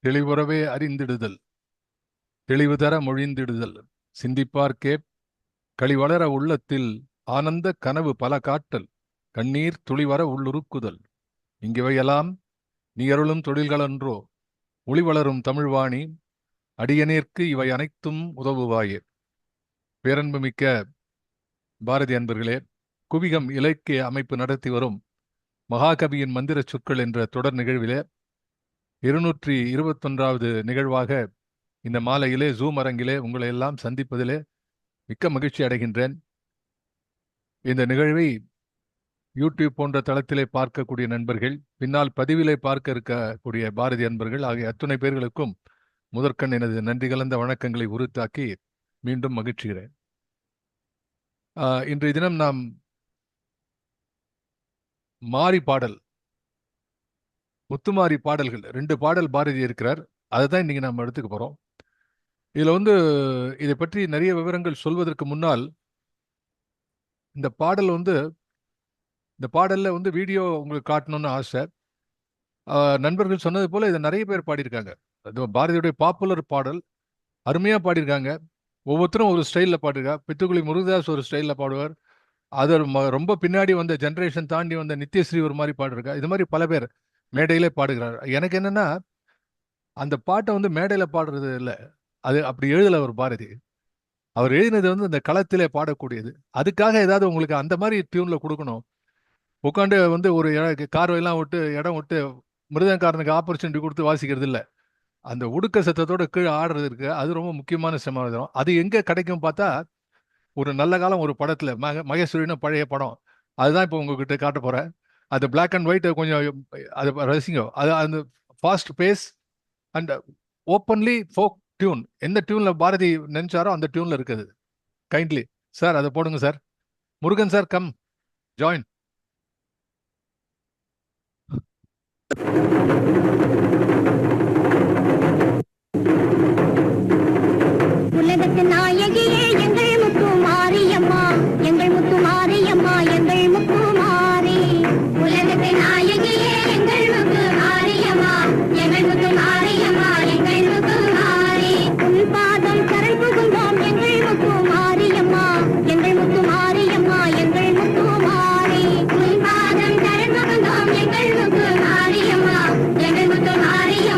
தெளிவுறவே அறிந்திடுதல், தெளிவுதர மொழிந்திடுதல், சிந்திப்பார்க்கே களிவளர உள்ளத்தில் ஆனந்த கனவு பல காட்டல், கண்ணீர் துளிவர உள்ளுருக்குதல். இங்கிவையெல்லாம் நீ அருளும் தொழில்களன்றோ, ஒளிவளரும் தமிழ்வாணி, அடியனேற்கு இவை அனைத்தும் உதவுவாயே. பேரன்புமிக்க பாரதி அன்பர்களே, குவிகம் இலக்கிய அமைப்பு நடத்தி வரும் மகாகவியின் மந்திர சொற்கள் என்ற தொடர் நிகழ்விலே 221வது நிகழ்வாக இந்த மாலையிலே ஜூம் அரங்கிலே உங்களை எல்லாம் சந்திப்பதிலே மிக்க மகிழ்ச்சி அடைகின்றேன். இந்த நிகழ்வை யூடியூப் போன்ற தளத்திலே பார்க்கக்கூடிய நண்பர்கள், பின்னால் பதிவிலே பார்க்க இருக்கக்கூடிய பாரதி அன்பர்கள் ஆகிய அத்துணை பேர்களுக்கும் முதற்கண் எனது நன்றி கலந்த வணக்கங்களை உறுத்தாக்கி மீண்டும் மகிழ்ச்சிகிறேன். இன்றைய தினம் நாம் மாரி பாடல், முத்துமாரி பாடல்கள் 2 பாடல் பாரதி இருக்கிறார். அதை தான் இன்னைக்கு நம்ம எடுத்துக்க போறோம். இதுல இதை பற்றி நிறைய விவரங்கள் சொல்வதற்கு முன்னால் இந்த பாடல்ல வீடியோ உங்களுக்கு காட்டணும்னு ஆசை. நண்பர்கள் சொன்னது போல இதை நிறைய பேர் பாடியிருக்காங்க. பாரதியுடைய பாப்புலர் பாடல் அருமையா பாடியிருக்காங்க. ஒவ்வொருத்தரும் ஒரு ஸ்டைல்ல பாடிருக்கா. பித்துக்குளி முருகதாஸ் ஒரு ஸ்டைல்ல பாடுவார். அது ரொம்ப பின்னாடி வந்த ஜென்ரேஷன் தாண்டி வந்த நித்யஸ்ரீ ஒரு மாதிரி பாடிருக்கா. இது மாதிரி பல பேர் மேடையிலே பாடுகிறார். எனக்கு என்னன்னா, அந்த பாட்டை மேடையில பாடுறது இல்லை, அது அப்படி எழுதல அவர் பாரதி. அவர் எழுதினது அந்த களத்திலே பாடக்கூடியது. அதுக்காக ஏதாவது உங்களுக்கு அந்த மாதிரி டியூன்ல கொடுக்கணும். உட்காந்து ஒரு கார்வையெல்லாம் விட்டு இடம் விட்டு மிருதங்காரனுக்கு ஆப்பர்ச்சுனிட்டி கொடுத்து வாசிக்கிறது இல்லை. அந்த உடுக்க சத்தத்தோட கீழே ஆடுறது இருக்கு, அது ரொம்ப முக்கியமான சமாதானம். அது எங்க கிடைக்கும் பார்த்தா, ஒரு நல்ல காலம் ஒரு படத்துல மகேஸ்வரின்னு பழைய படம், அதுதான் இப்போ உங்ககிட்ட காட்ட போறேன். அது பிளாக் அண்ட் ஒயிட், கொஞ்சம் அது ரசிங்க. அது அந்த fast base and openly folk tune. எந்த டியூன்ல பாரதி நினைச்சாரோ அந்த டியூன்ல இருக்குது. கைண்ட்லி சார் அதை போடுங்க sir. Murugan sir come join. உலகத்து நாயகியே எங்கள் முத்து மாரியம்மா, எங்கள் முத்து மாரியம்மா, எங்கள் முத்து மாரி. உலகத்து நாயகியே எங்கள் முத்து மாரியம்மா, எங்கள் முத்து மாரியம்மா, எங்கள் முத்து மாரி. உன் பாதம் கரை புகுந்தோம் எங்கள் முத்து மாரியம்மா, எங்கள் முத்து மாரியம்மா, எங்கள் முத்து மாரி. உன் பாதம் கரை புகுந்தோம் எங்கள் முத்து மாரியம்மா, எங்கள் முத்து மாரியம்மா.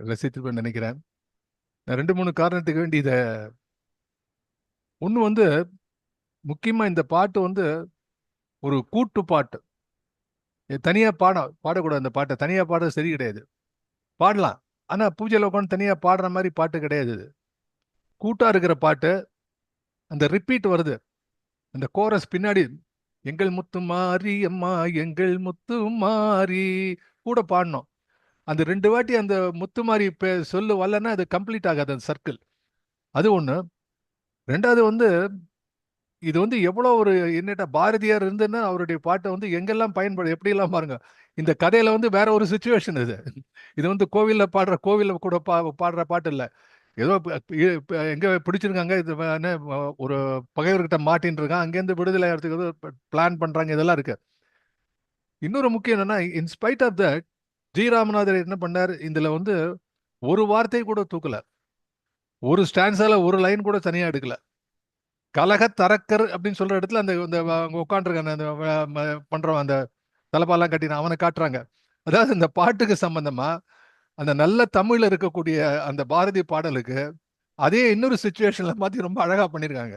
ரசித்திருப்பேன் நினைக்கிறேன். நான் 2-3 காரணத்துக்கு வேண்டி இதை ஒன்று வந்து முக்கியமாக இந்த பாட்டு வந்து ஒரு கூட்டு பாட்டு. தனியாக பாடக்கூடாது. அந்த பாட்டை தனியாக பாட சரி கிடையாது. பாடலாம், ஆனால் பூஜையில் உட்காந்து தனியாக பாடுற மாதிரி பாட்டு கிடையாது இது. கூட்டாக இருக்கிற பாட்டு. அந்த ரிப்பீட் வருது, அந்த கோரஸ் பின்னாடி எங்கள் முத்து மாறி அம்மா எங்கள் முத்து மாறி கூட பாடணும். அந்த 2 வாட்டி அந்த முத்து மாறி சொல்லு வரலன்னா அது கம்ப்ளீட் ஆகாது அந்த சர்க்கிள். அது ஒன்று. ரெண்டாவது வந்து இது வந்து எவ்வளோ ஒரு என்னட்ட பாரதியார் இருந்துன்னா அவருடைய பாட்டை வந்து எங்கெல்லாம் பயன்படும் எப்படியெல்லாம் பாருங்க. இந்த கதையில வந்து வேற ஒரு சுச்சுவேஷன் இது. இது வந்து கோவிலில் கூட பாடுற பாட்டு இல்லை. ஏதோ எங்க பிடிச்சிருக்காங்க, இது ஒரு பகைவர்கிட்ட மாட்டின்னு இருக்கான், அங்கேருந்து விடுதலை ஆகிறதுக்கு பிளான் பண்றாங்க, இதெல்லாம் இருக்கு. இன்னொரு முக்கியம் என்னன்னா, in spite of that G Ramanathar என்ன பண்ணார், இதுல வந்து ஒரு வார்த்தை கூட தூக்கல, ஒரு ஸ்டான்ஸால ஒரு லைன் கூட தனியா எடுக்கல. கலக தரக்கர் அப்படின்னு சொல்ற இடத்துல அந்த உட்காந்துருக்கான அந்த பண்றவன், அந்த தலப்பாலாம் கட்டின அவனை காட்டுறாங்க. அதாவது இந்த பாட்டுக்கு சம்பந்தமா அந்த நல்ல தமிழ்ல இருக்கக்கூடிய அந்த பாரதி பாடலுக்கு அதே இன்னொரு சுச்சுவேஷன்ல மாத்தி ரொம்ப அழகா பண்ணிருக்காங்க.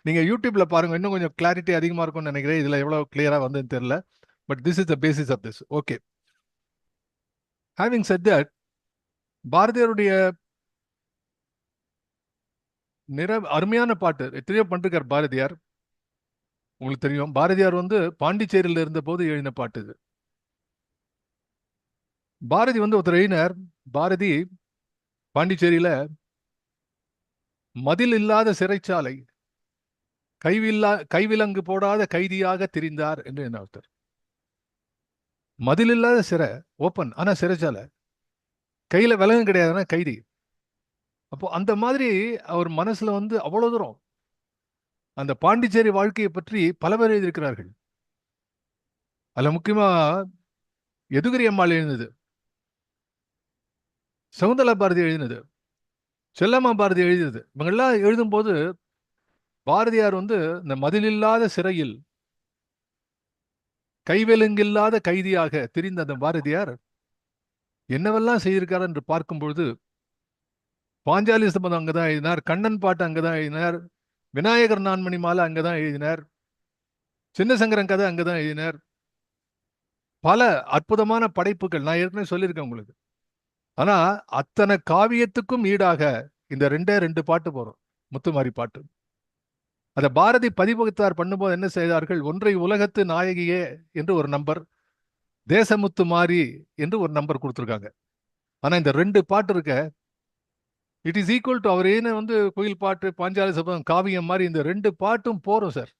நீங்க யூடியூப்ல பாருங்க, இன்னும் கொஞ்சம் கிளாரிட்டி அதிகமா இருக்கும்னு நினைக்கிறேன். இதுல எவ்வளவு கிளியரா வந்ததுன்னு தெரியல. But this is the basis of this. Okay, having set that, பாரதியாருடைய அருமையான பாட்டு எத்தனையோ பண்ணிருக்கார் பாரதியார். உங்களுக்கு தெரியும், பாரதியார் வந்து பாண்டிச்சேரியில இருந்த போது எழுதின பாட்டு இது. பாரதி வந்து ஒருத்தர் எழுதினார், பாரதி பாண்டிச்சேரியில மதில் இல்லாத சிறைச்சாலை, கைவிலங்கு போடாத கைதியாக திரிந்தார் என்று என்ன ஒருத்தர். மதில் இல்லாத சிறை, ஓப்பன், ஆனா சிறைச்சாலை, கையில விலங்கு கிடையாதுன்னா கைதி. அப்போ அந்த மாதிரி அவர் மனசுல வந்து அவ்வளவு தூரம் அந்த பாண்டிச்சேரி வாழ்க்கையை பற்றி பல பேர் எழுதியிருக்கிறார்கள். அதுல முக்கியமா எதுகிரி அம்மாள் எழுதினது, சகுந்தலா பாரதி எழுதினது, செல்லம்மா பாரதி எழுதினது. இவங்கெல்லாம் எழுதும் போது பாரதியார் வந்து இந்த மதிலில்லாத சிறையில் கைவிலங்கில்லாத கைதியாக திரிந்த அந்த பாரதியார் என்னவெல்லாம் செய்திருக்கார் என்று பார்க்கும் பொழுது, பாஞ்சாலி சபதம் அங்கதான் எழுதினார், கண்ணன் பாட்டு அங்கதான் எழுதினார், விநாயகர் நான்மணி மாலை அங்கதான் எழுதினார், சின்னசங்கரன் கதை அங்கதான் எழுதினார். பல அற்புதமான படைப்புகள் நான் ஏற்கனவே சொல்லியிருக்கேன் உங்களுக்கு. ஆனா அத்தனை காவியத்துக்கும் ஈடாக இந்த 2 பாட்டு போறோம், முத்துமாரி பாட்டு. அதை பாரதி பதிவகுத்தார் பண்ணும்போது என்ன செய்தார்கள், ஒன்றை உலகத்து நாயகியே என்று ஒரு நம்பர், தேசமுத்து மாறி என்று ஒரு நம்பர் கொடுத்துருக்காங்க. ஆனா இந்த 2 பாட்டு இருக்க, இட் இஸ் ஈக்குவல் டு அவர் ஏன வந்து கோயில் பாட்டு, பாஞ்சாலி சபதம், காவியம் மாதிரி இந்த 2 பாட்டும் போறோம் சார்.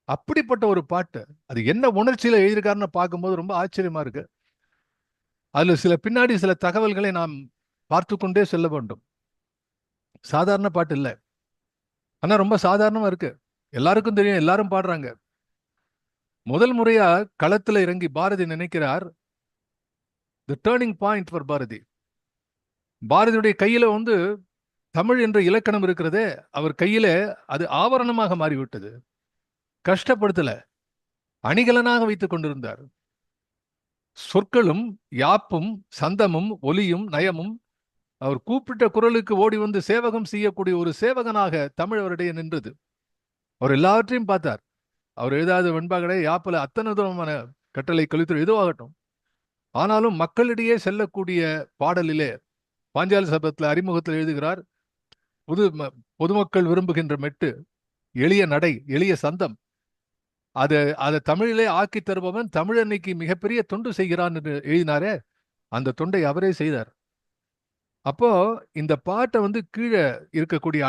அப்படிப்பட்ட ஒரு பாட்டு, அது என்ன உணர்ச்சியில எழுதியிருக்காருன்னு பார்க்கும்போது ரொம்ப ஆச்சரியமா இருக்கு. அதுல பின்னாடி சில தகவல்களை நாம் பார்த்து கொண்டே செல்ல வேண்டும். சாதாரண பாட்டு இல்லை, ஆனா ரொம்ப சாதாரணமா இருக்கு, எல்லாருக்கும் தெரியும், எல்லாரும் பாடுறாங்க. முதல் முறையா களத்துல இறங்கி பாரதி நினைக்கிறார், தி டேர்னிங் பாயிண்ட் ஃபார் பாரதி. பாரதியுடைய கையில வந்து தமிழ் என்ற இலக்கணம் இருக்கிறதே, அவர் கையில அது ஆவரணமாக மாறிவிட்டது. கஷ்டப்படுத்தல, அணிகலனாக வைத்துக் கொண்டிருந்தார். சொற்களும் யாப்பும் சந்தமும் ஒலியும் நயமும், அவர் கூப்பிட்ட குரலுக்கு ஓடி வந்து சேவகம் செய்யக்கூடிய ஒரு சேவகனாக தமிழ் அவருடைய நின்றது. அவர் எல்லாவற்றையும் பார்த்தார். அவர் எழுதாத வெண்பாகடை யாப்பில் அத்தனை தூரமான கட்டளை கழித்து எதுவாகட்டும், ஆனாலும் மக்களிடையே செல்லக்கூடிய பாடலிலே பாஞ்சாலி சபதத்தில் அறிமுகத்தில் எழுதுகிறார், பொதுமக்கள் விரும்புகின்ற மெட்டு, எளிய நடை, எளிய சந்தம், அதை தமிழிலே ஆக்கி தருபவன் தமிழன்னைக்கு மிகப்பெரிய தொண்டு செய்கிறான் என்று எழுதினாரே, அந்த தொண்டை அவரே செய்தார். அப்போ இந்த பாட்டை வந்து கீழே இருக்கக்கூடிய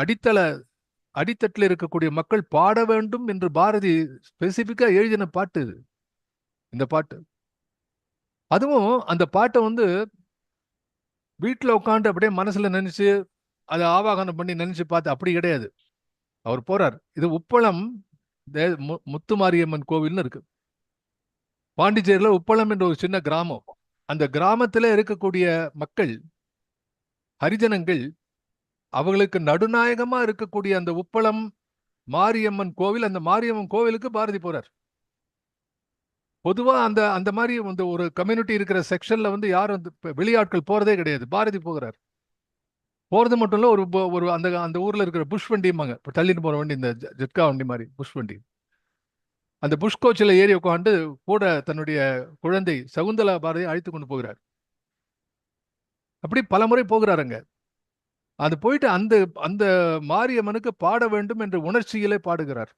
அடித்தட்டில் இருக்கக்கூடிய மக்கள் பாட வேண்டும் என்று பாரதி ஸ்பெசிபிக்கா எழுதின பாட்டு இந்த பாட்டு. அதுவும் அந்த பாட்டை வந்து வீட்டில் உட்காந்து அப்படியே மனசுல நினைச்சு அதை ஆவாகனம் பண்ணி நினைச்சு பார்த்து அப்படி கிடையாது. அவர் போறார். இது உப்பளம் முத்துமாரியம்மன் கோவில்னு இருக்கு பாண்டிச்சேரியில. உப்பளம் என்ற ஒரு சின்ன கிராமம். அந்த கிராமத்துல இருக்கக்கூடிய மக்கள், ஹரிஜனங்கள், அவங்களுக்கு நடுநாயகமா இருக்கக்கூடிய அந்த உப்பளம் மாரியம்மன் கோவில், அந்த மாரியம்மன் கோவிலுக்கு பாரதி போறார். பொதுவா அந்த அந்த மாதிரி வந்து ஒரு கம்யூனிட்டி இருக்கிற செக்ஷன்ல வந்து யாரும் வெளியாட்கள் போறதே கிடையாது. பாரதி போகிறார். போறது மட்டும் இல்ல, ஒரு அந்த அந்த ஊர்ல இருக்கிற புஷ் வண்டிம்பாங்க, இப்போ தள்ளிட்டு போற வண்டி, இந்த ஜெட்கா வண்டி மாதிரி புஷ் வண்டி, அந்த புஷ் கோச்சில் ஏறி உட்காந்து கூட தன்னுடைய குழந்தை சகுந்தலா பாரதியை அழைத்து கொண்டு போகிறார். அப்படி பல முறை போகிறாருங்க. அது போயிட்டு அந்த அந்த மாரியம்மனுக்கு பாட வேண்டும் என்ற உணர்ச்சியிலே பாடுகிறார்.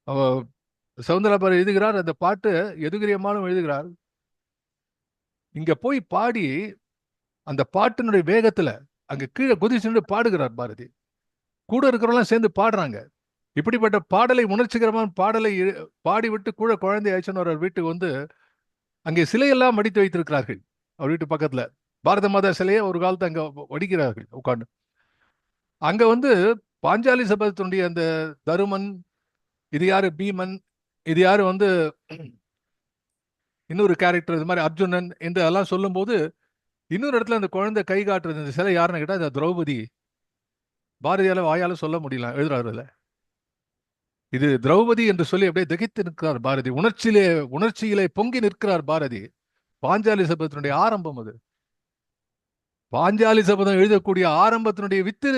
அவ சவுந்தரா பாரதி எழுதுகிறார், அந்த பாட்டு எதுகிரியமாலும் எழுதுகிறார். இங்க போய் பாடி அந்த பாட்டினுடைய வேகத்துல அங்க கீழே குதிச்சு பாடுகிறார் பாரதி. கூட இருக்கிறவங்க சேர்ந்து பாடுறாங்க. இப்படிப்பட்ட பாடலை, உணர்ச்சிகரமான பாடலை பாடி விட்டு கூட குழந்தை ஆயிடுச்சுன்னு ஒரு வீட்டுக்கு வந்து அங்கே சிலையெல்லாம் மடித்து வைத்திருக்கிறார்கள். அவர் வீட்டு பக்கத்துல பாரத மாதா சிலையை ஒரு காலத்தை அங்க வடிக்கிறார்கள் உட்காந்து. அங்க வந்து பாஞ்சாலி சபதத்தினுடைய அந்த தருமன், இது யாரு பீமன், இது யாரு வந்து இன்னொரு கேரக்டர், இது மாதிரி அர்ஜுனன் என்று எல்லாம் சொல்லும் போது இன்னொரு இடத்துல அந்த குழந்தை கை காட்டுறது, இந்த சிலை யாருன்னு கேட்டா இந்த திரௌபதி. பாரதியால வாயால சொல்ல முடியல, எழுதுறாருல. இது திரௌபதி என்று சொல்லி அப்படியே திகைத்து நிற்கிறார் பாரதி. உணர்ச்சியிலே பொங்கி நிற்கிறார் பாரதி. பாஞ்சாலி சபதத்தினுடைய ஆரம்பம் அது. பாஞ்சாலி சபதம் எழுதக்கூடிய ஆரம்பத்தினுடைய வித்து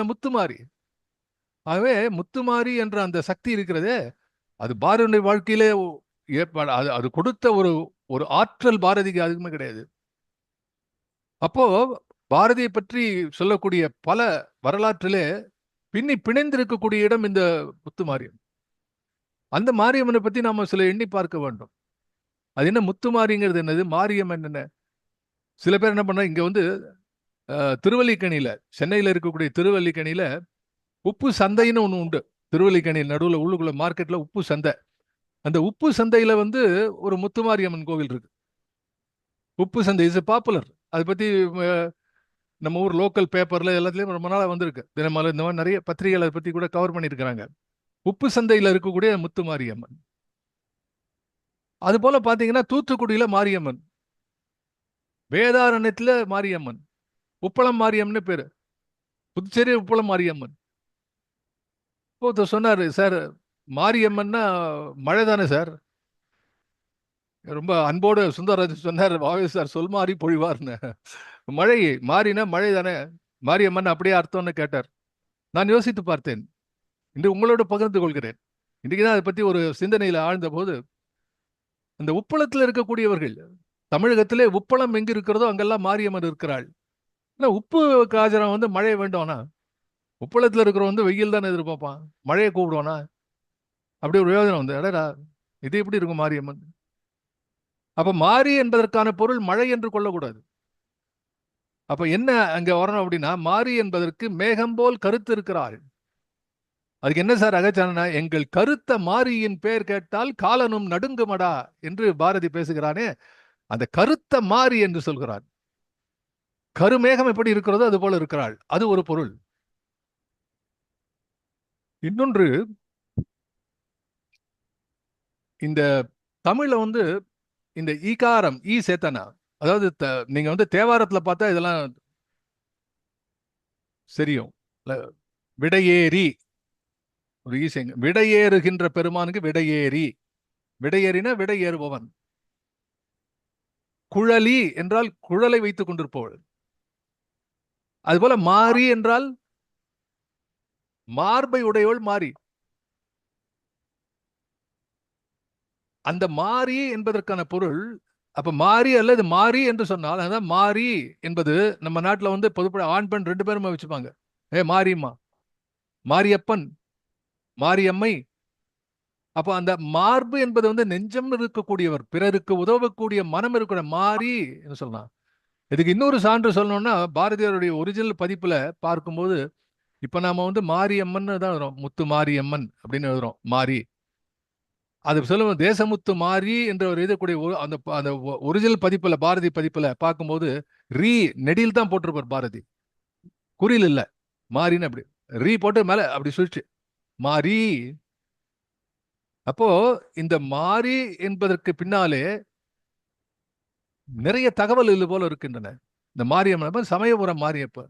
முத்துமாரி. ஆகவே முத்துமாரி என்ற அந்த சக்தி இருக்கிறதே, அது பாரதியுடைய வாழ்க்கையிலே அது கொடுத்த ஒரு ஒரு ஆற்றல் பாரதிக்கு அதுக்குமே கிடையாது. அப்போ பாரதியை பற்றி சொல்லக்கூடிய பல வரலாற்றிலே பின்னி பிணைந்திருக்கக்கூடிய இடம் இந்த முத்துமாரியம். அந்த மாரியம்மனை பத்தி நாம சில எண்ணி பார்க்க வேண்டும். அது என்ன முத்துமாரிங்கிறது, என்னது மாரியம்மன் என்ன? சில பேர் என்ன பண்ணா, இங்க வந்து திருவல்லிக்கணியில, சென்னையில இருக்கக்கூடிய திருவல்லிக்கணியில உப்பு சந்தைன்னு ஒண்ணு உண்டு. திருவல்லிக்கணியில் நடுவில் உள்ளுக்குள்ள மார்க்கெட்ல உப்பு சந்தை. அந்த உப்பு சந்தையில வந்து ஒரு முத்துமாரியம்மன் கோவில் இருக்கு. உப்பு சந்தை இஸ் பாப்புலர். அதை பத்தி நம்ம ஊர் லோக்கல் பேப்பர்ல எல்லாத்துலயும் ரொம்ப நாளா வந்திருக்கு. தினமலர் இந்த மாதிரி நிறைய பத்திரிகைகள் அதை பத்தி கூட கவர் பண்ணியிருக்கிறாங்க. உப்பு சந்தையில இருக்கக்கூடிய முத்துமாரியம்மன். அது போல பாத்தீங்கன்னா தூத்துக்குடியில மாரியம்மன், வேதாரண்யத்துல மாரியம்மன், உப்பளம் மாரியம்மன் பேரு, புதுச்சேரி உப்பளம் மாரியம்மன். இப்போ சொன்னாரு, சார் மாரியம்மன்னா மழை தானே சார்? ரொம்ப அன்போடு சுந்தரராஜ் சொன்னார், வாவே சார் சொல் மாறி பொழிவார்னு. மழை மாறினா மழை தானே, மாரியம்மன் அப்படியே அர்த்தம்னு கேட்டார். நான் யோசித்து பார்த்தேன், இன்று உங்களோட பகிர்ந்து கொள்கிறேன். இன்றைக்குதான் அதை பத்தி ஒரு சிந்தனையில ஆழ்ந்த போது, அந்த உப்பளத்தில் இருக்கக்கூடியவர்கள், தமிழகத்திலே உப்பளம் எங்க இருக்கிறதோ அங்கெல்லாம் மாரியம்மன் இருக்கிறாள். ஆனா உப்பு காஜரம் வந்து மழை வேண்டும்னா, உப்பளத்தில் இருக்கிறவன் வந்து வெயில் தானே எதிர்பார்ப்பான், மழையை கூப்பிடுவானா? அப்படி ஒரு யோஜனை வந்து, அடடா இது எப்படி இருக்கும் மாரியம்மன்? அப்ப மாரி என்பதற்கான பொருள் மழை என்று கொள்ளக்கூடாது. அப்ப என்ன அங்க வரணும் அப்படின்னா, மாரி என்பதற்கு மேகம் போல் கருத்து இருக்கிறாள். அதுக்கு என்ன சார் அகச்சானா, எங்கள் கருத்த மாரியின் பெயர் கேட்டால் காலனும் நடுங்குமடா என்று பாரதி பேசுகிறானே, அந்த கருத்த மாரி என்று சொல்கிறார். கருமேகம் எப்படி இருக்கிறதோ அது போல இருக்கிறாள். அது ஒரு பொருள். இன்னொன்று, இந்த தமிழ்ல வந்து இந்த ஈகாரம் ஈ சேத்தனா, அதாவது நீங்க வந்து தேவாரத்துல பார்த்தா இதெல்லாம் தெரியும். விடையேறி, ஒரு ஈசைங்க, விடையேறுகின்ற பெருமானுக்கு விடையேறி, விடையேறினா விடையேறுபவன். குழலி என்றால் குழலை வைத்துக் கொண்டிருப்பவள். அதுபோல மாரி என்றால் மார்பை உடையவள் மாரி. அந்த மாரி என்பதற்கான பொருள், அப்ப மாரி அல்லது மாரி என்று சொன்னால், அதான் மாரி என்பது நம்ம நாட்டுல வந்து பொதுப்பட ஆண் பெண் ரெண்டு பேருமே வச்சுப்பாங்க. மாரியம்மா, மாரியப்பன், மாரியம்மை. அப்ப அந்த மார்பு என்பது வந்து நெஞ்சம் இருக்கக்கூடியவர், பிறருக்கு உதவக்கூடிய மனம் இருக்கிற மாரி என்று சொல்லலாம். இதுக்கு இன்னொரு சான்று சொல்லணும்னா, பாரதியாருடைய ஒரிஜினல் பதிப்புல பார்க்கும்போது, இப்ப நாம வந்து மாரியம்மன் தான் எழுதுறோம், முத்து மாரியம்மன் அப்படின்னு எழுதுறோம், மாரி. அது சொல்லுவோம் தேசமுத்து மாரி என்ற ஒரு எழுதக்கூடிய அந்த அந்த ஒரிஜினல் பதிப்புல, பாரதி பதிப்புல பார்க்கும்போது ரீ நெடில் தான் போட்டிருப்பார் பாரதி, குறில் இல்ல. மாரின்னு அப்படி ரீ போட்டு மேல அப்படி சொல்லிச்சு மாரி. அப்போ இந்த மாரி என்பதற்கு பின்னாலே நிறைய தகவல் இது போல இருக்கின்றன. இந்த மாரியம்மன் சமயபுரம் மாரியப்பன்,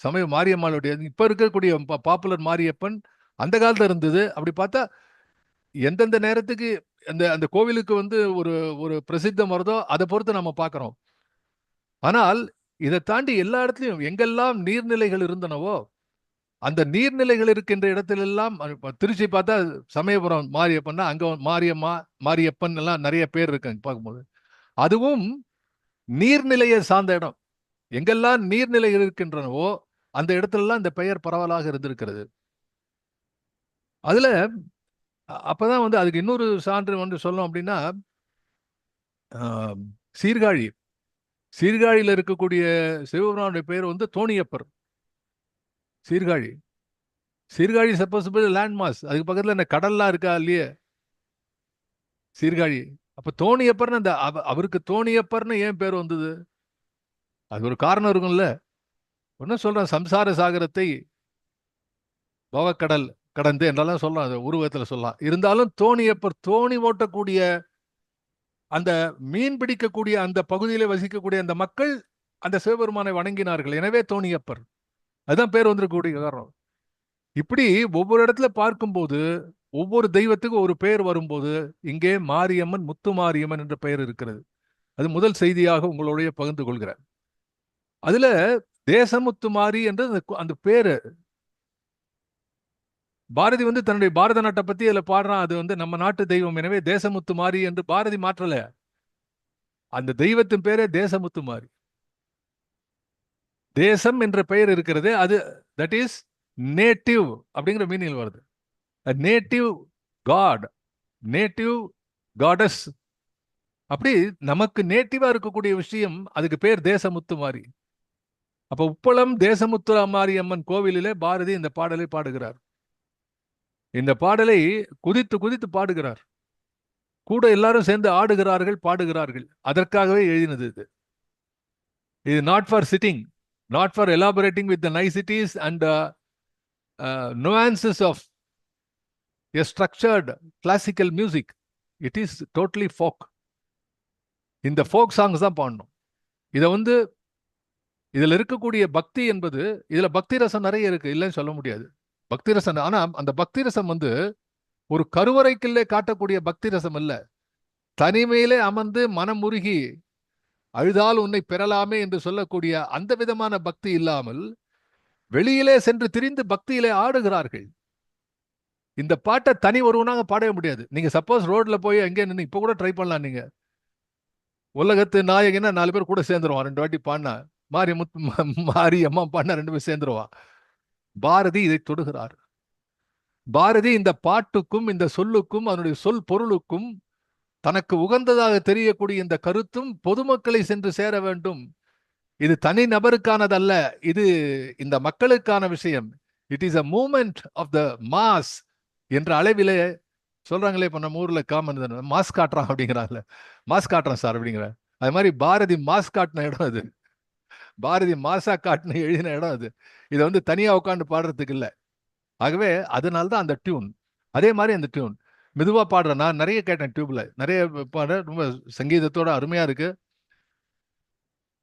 சமய மாரியம்மாளுடைய இப்ப இருக்கக்கூடிய பாப்புலர் மாரியப்பன் அந்த காலத்துல இருந்தது. அப்படி பார்த்தா எந்தெந்த நேரத்துக்கு அந்த அந்த கோவிலுக்கு வந்து ஒரு ஒரு பிரசித்தம் வருதோ அதை பொறுத்து நம்ம பார்க்கிறோம். ஆனால் இதை தாண்டி எல்லா இடத்துலையும் எங்கெல்லாம் நீர்நிலைகள் இருந்தனவோ அந்த நீர்நிலைகள் இருக்கின்ற இடத்திலெல்லாம் இப்ப திருச்சி பார்த்தா சமயபுரம் மாரியப்பன்னா அங்க மாரியம்மா மாரியப்பன் எல்லாம் நிறைய பேர் இருக்காங்க பார்க்கும்போது. அதுவும் நீர்நிலையை சார்ந்த இடம். எங்கெல்லாம் நீர்நிலைகள் இருக்கின்றனவோ அந்த இடத்துலலாம் இந்த பெயர் பரவலாக இருந்திருக்கிறது. அதுல அப்பதான் வந்து அதுக்கு இன்னொரு சான்று வந்து சொல்லணும் அப்படின்னா, சீர்காழி சீர்காழியில் இருக்கக்கூடிய சிவபெருமானுடைய பெயர் வந்து Thoniyappar. Sirkazhi Sirkazhi suppose land mass, அதுக்கு பக்கத்துல இந்த கடல்லாம் இருக்கா இல்லையே சீர்காழி. அப்ப தோணியப்பர்னு அந்த அவருக்கு தோணியப்பர்னு ஏன் பேர் வந்தது? அது ஒரு காரணம் இருக்கும்ல. ஒன்னும் சொல்றேன், சம்சார சாகரத்தை பவக்கடல் கடந்து என்றெல்லாம் சொல்லலாம், அது உருவத்துல சொல்லலாம். இருந்தாலும் தோணியப்பர், தோணி ஓட்டக்கூடிய அந்த மீன் பிடிக்கக்கூடிய அந்த பகுதியிலே வசிக்கக்கூடிய அந்த மக்கள் அந்த சிவபெருமானை வணங்கினார்கள். எனவே தோணியப்பர், அதுதான் பேர் வந்திருக்கக்கூடிய காரணம். இப்படி ஒவ்வொரு இடத்துல பார்க்கும்போது ஒவ்வொரு தெய்வத்துக்கும் ஒரு பெயர் வரும்போது இங்கே மாரியம்மன், முத்து மாரியம்மன் என்ற பெயர் இருக்கிறது. அது முதல் செய்தியாக உங்களுடைய பகிர்ந்து கொள்கிறேன். அதுல தேசமுத்து மாரி என்ற அந்த பேரு பாரதி வந்து தன்னுடைய பாரத நாட்டை பத்தி அதுல பாடுறான். அது வந்து நம்ம நாட்டு தெய்வம், எனவே தேசமுத்து மாரி என்று பாரதி மாற்றல. அந்த தெய்வத்தின் பேரே தேசமுத்து மாரி. தேசம் என்ற பெயர் இருக்கிறது, அது தட் இஸ் நேட்டிவ் அப்படிங்கிற மீனிங் வருது. Native god, native gods. அப்படி நமக்கு நேட்டிவா இருக்கக்கூடிய விஷயம், அதுக்கு பேர் தேசமுத்து மாரி. அப்ப உப்பளம் தேசமுத்து மாரியம்மன் கோவிலிலே பாரதி இந்த பாடலை பாடுகிறார். இந்த பாடலை குதித்து குதித்து பாடுகிறார். கூட எல்லாரும் சேர்ந்து ஆடுகிறார்கள், பாடுகிறார்கள். அதற்காகவே எழுதினது இது. இது not for sitting, not for elaborating with the niceties and nuances of a structured classical music. It is totally folk. இந்த folk songs தான் பாடணும். இதை வந்து இதுல இருக்கக்கூடிய பக்தி என்பது, இதுல பக்தி ரசம் நிறைய இருக்கு, இல்லைன்னு சொல்ல முடியாது. பக்தி ரசம், ஆனா அந்த பக்தி ரசம் வந்து ஒரு கருவறைக்குள்ளே காட்டக்கூடிய பக்தி ரசம் அல்ல. தனிமையிலே அமர்ந்து மனமுருகி அழுதால் உன்னை பெறலாமே என்று சொல்லக்கூடிய அந்த விதமான பக்தி இல்லாமல் வெளியிலே சென்று திரிந்து பக்தியிலே ஆடுகிறார்கள். இந்த பாட்டை தனி ஒருவனாக பாடவே முடியாது. நீங்க சப்போஸ் ரோட்ல போய் எங்கே நின்று இப்ப கூட ட்ரை பண்ணலாம். நீங்க உலகத்து நாயகனா 4 பேர் கூட சேர்ந்துருவான். 2 வாட்டி பாடினா மாரி அம்மா பாடினா 2 பேர் சேர்ந்துருவான். பாரதி இதை தொடுகிறார். பாரதி இந்த பாட்டுக்கும் இந்த சொல்லுக்கும் அதனுடைய சொல் பொருளுக்கும் தனக்கு உகந்ததாக தெரியக்கூடிய இந்த கருத்தும் பொதுமக்களை சென்று சேர வேண்டும். இது தனி நபருக்கானதல்ல, இது இந்த மக்களுக்கான விஷயம். It is a movement of the mass என்ற அளவிலே சொல்றாங்களே. இப்ப நம்ம ஊர்ல காமன் மாஸ் காட்டுறான் அப்படிங்கிறாங்கல்ல, மாஸ் காட்டுறான் சார் அப்படிங்கிற. அது மாதிரி பாரதி மாஸ் காட்டின இடம் அது. பாரதி மாசா காட்டின எழுதின இடம் அது. இதை வந்து தனியா உட்காந்து பாடுறதுக்கு இல்லை. ஆகவே அதனால்தான் அந்த டியூன். அதே மாதிரி அந்த டியூன் மெதுவா பாடுறேன். நான் நிறைய கேட்டேன், டியூப்ல நிறைய பாடுற, ரொம்ப சங்கீதத்தோட அருமையா இருக்கு.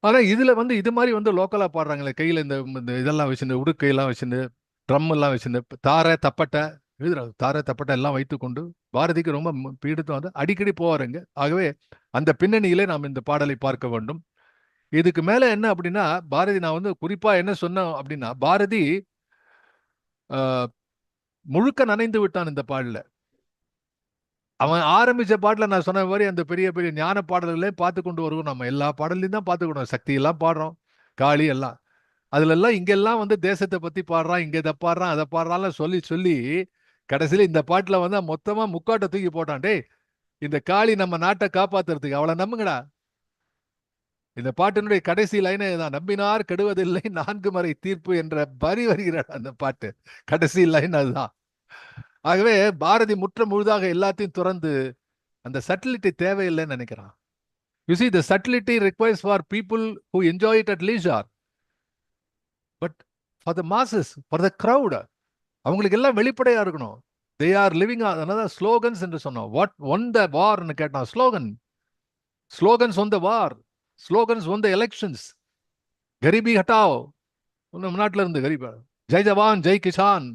ஆனா இதுல வந்து இது மாதிரி வந்து லோக்கலா பாடுறாங்களே, கையில இந்த இதெல்லாம் வச்சுருந்து, உடுக்கையெல்லாம் வச்சுருந்து, ட்ரம் எல்லாம் வச்சுருந்து, தாரை தப்பட்டை எழுதுறாங்க, தாரை தப்பட்டை எல்லாம் வைத்துக்கொண்டு பாரதிக்கு ரொம்ப பீடித்து வந்து அடிக்கடி போவாருங்க. ஆகவே அந்த பின்னணியிலே நாம் இந்த பாடலை பார்க்க வேண்டும். இதுக்கு மேல என்ன அப்படின்னா, பாரதி நான் வந்து குறிப்பா என்ன சொன்னேன் அப்படின்னா, பாரதி முழுக்க நனைந்து விட்டான் இந்த பாடல. அவன் ஆரம்பிச்ச பாட்டுல நான் சொன்ன மாதிரி அந்த பெரிய பெரிய ஞான பாடல்களே பார்த்து கொண்டு வருவோம். நம்ம எல்லா பாடலையும் தான் பார்த்துக்கணும். சக்தி எல்லாம் பாடுறோம், காளி எல்லாம், அதுல எல்லாம் இங்கெல்லாம் வந்து தேசத்தை பத்தி பாடுறான், இங்க இதை பாடுறான் அதை பாடுறான் சொல்லி சொல்லி கடைசியில இந்த பாட்டுல வந்து மொத்தமா முக்காட்டை தூக்கி போட்டான். டே, இந்த காளி நம்ம நாட்டை காப்பாத்துறதுக்கு அவளை நம்புங்கடா. இந்த பாட்டினுடைய கடைசி லைனே தான், நம்பினார் கெடுவதில்லை 4 முறை தீர்ப்பு என்ற வரி வருகிறார் அந்த பாட்டு. கடைசி லைன் அதுதான். ஆகவே பாரதி முற்ற முழுதாக எல்லாத்தையும் துறந்து அந்த சட்டிலிட்டி தேவையில்லைன்னு நினைக்கிறான். You see, the subtlety requires for people who enjoy it at leisure. But for the masses, for the crowd, அவங்களுக்கு எல்லாம் வெளிப்படையா இருக்கணும். They are living another slogans என்று சொன்னோம். What won the war ன்னு கேட்டான். slogans won the war, slogans won the elections. கரிபி ஹட்டாவ் நம்ம நாட்டில் இருந்து, கரிபா ஜெய் ஜவான் ஜெய் கிசான்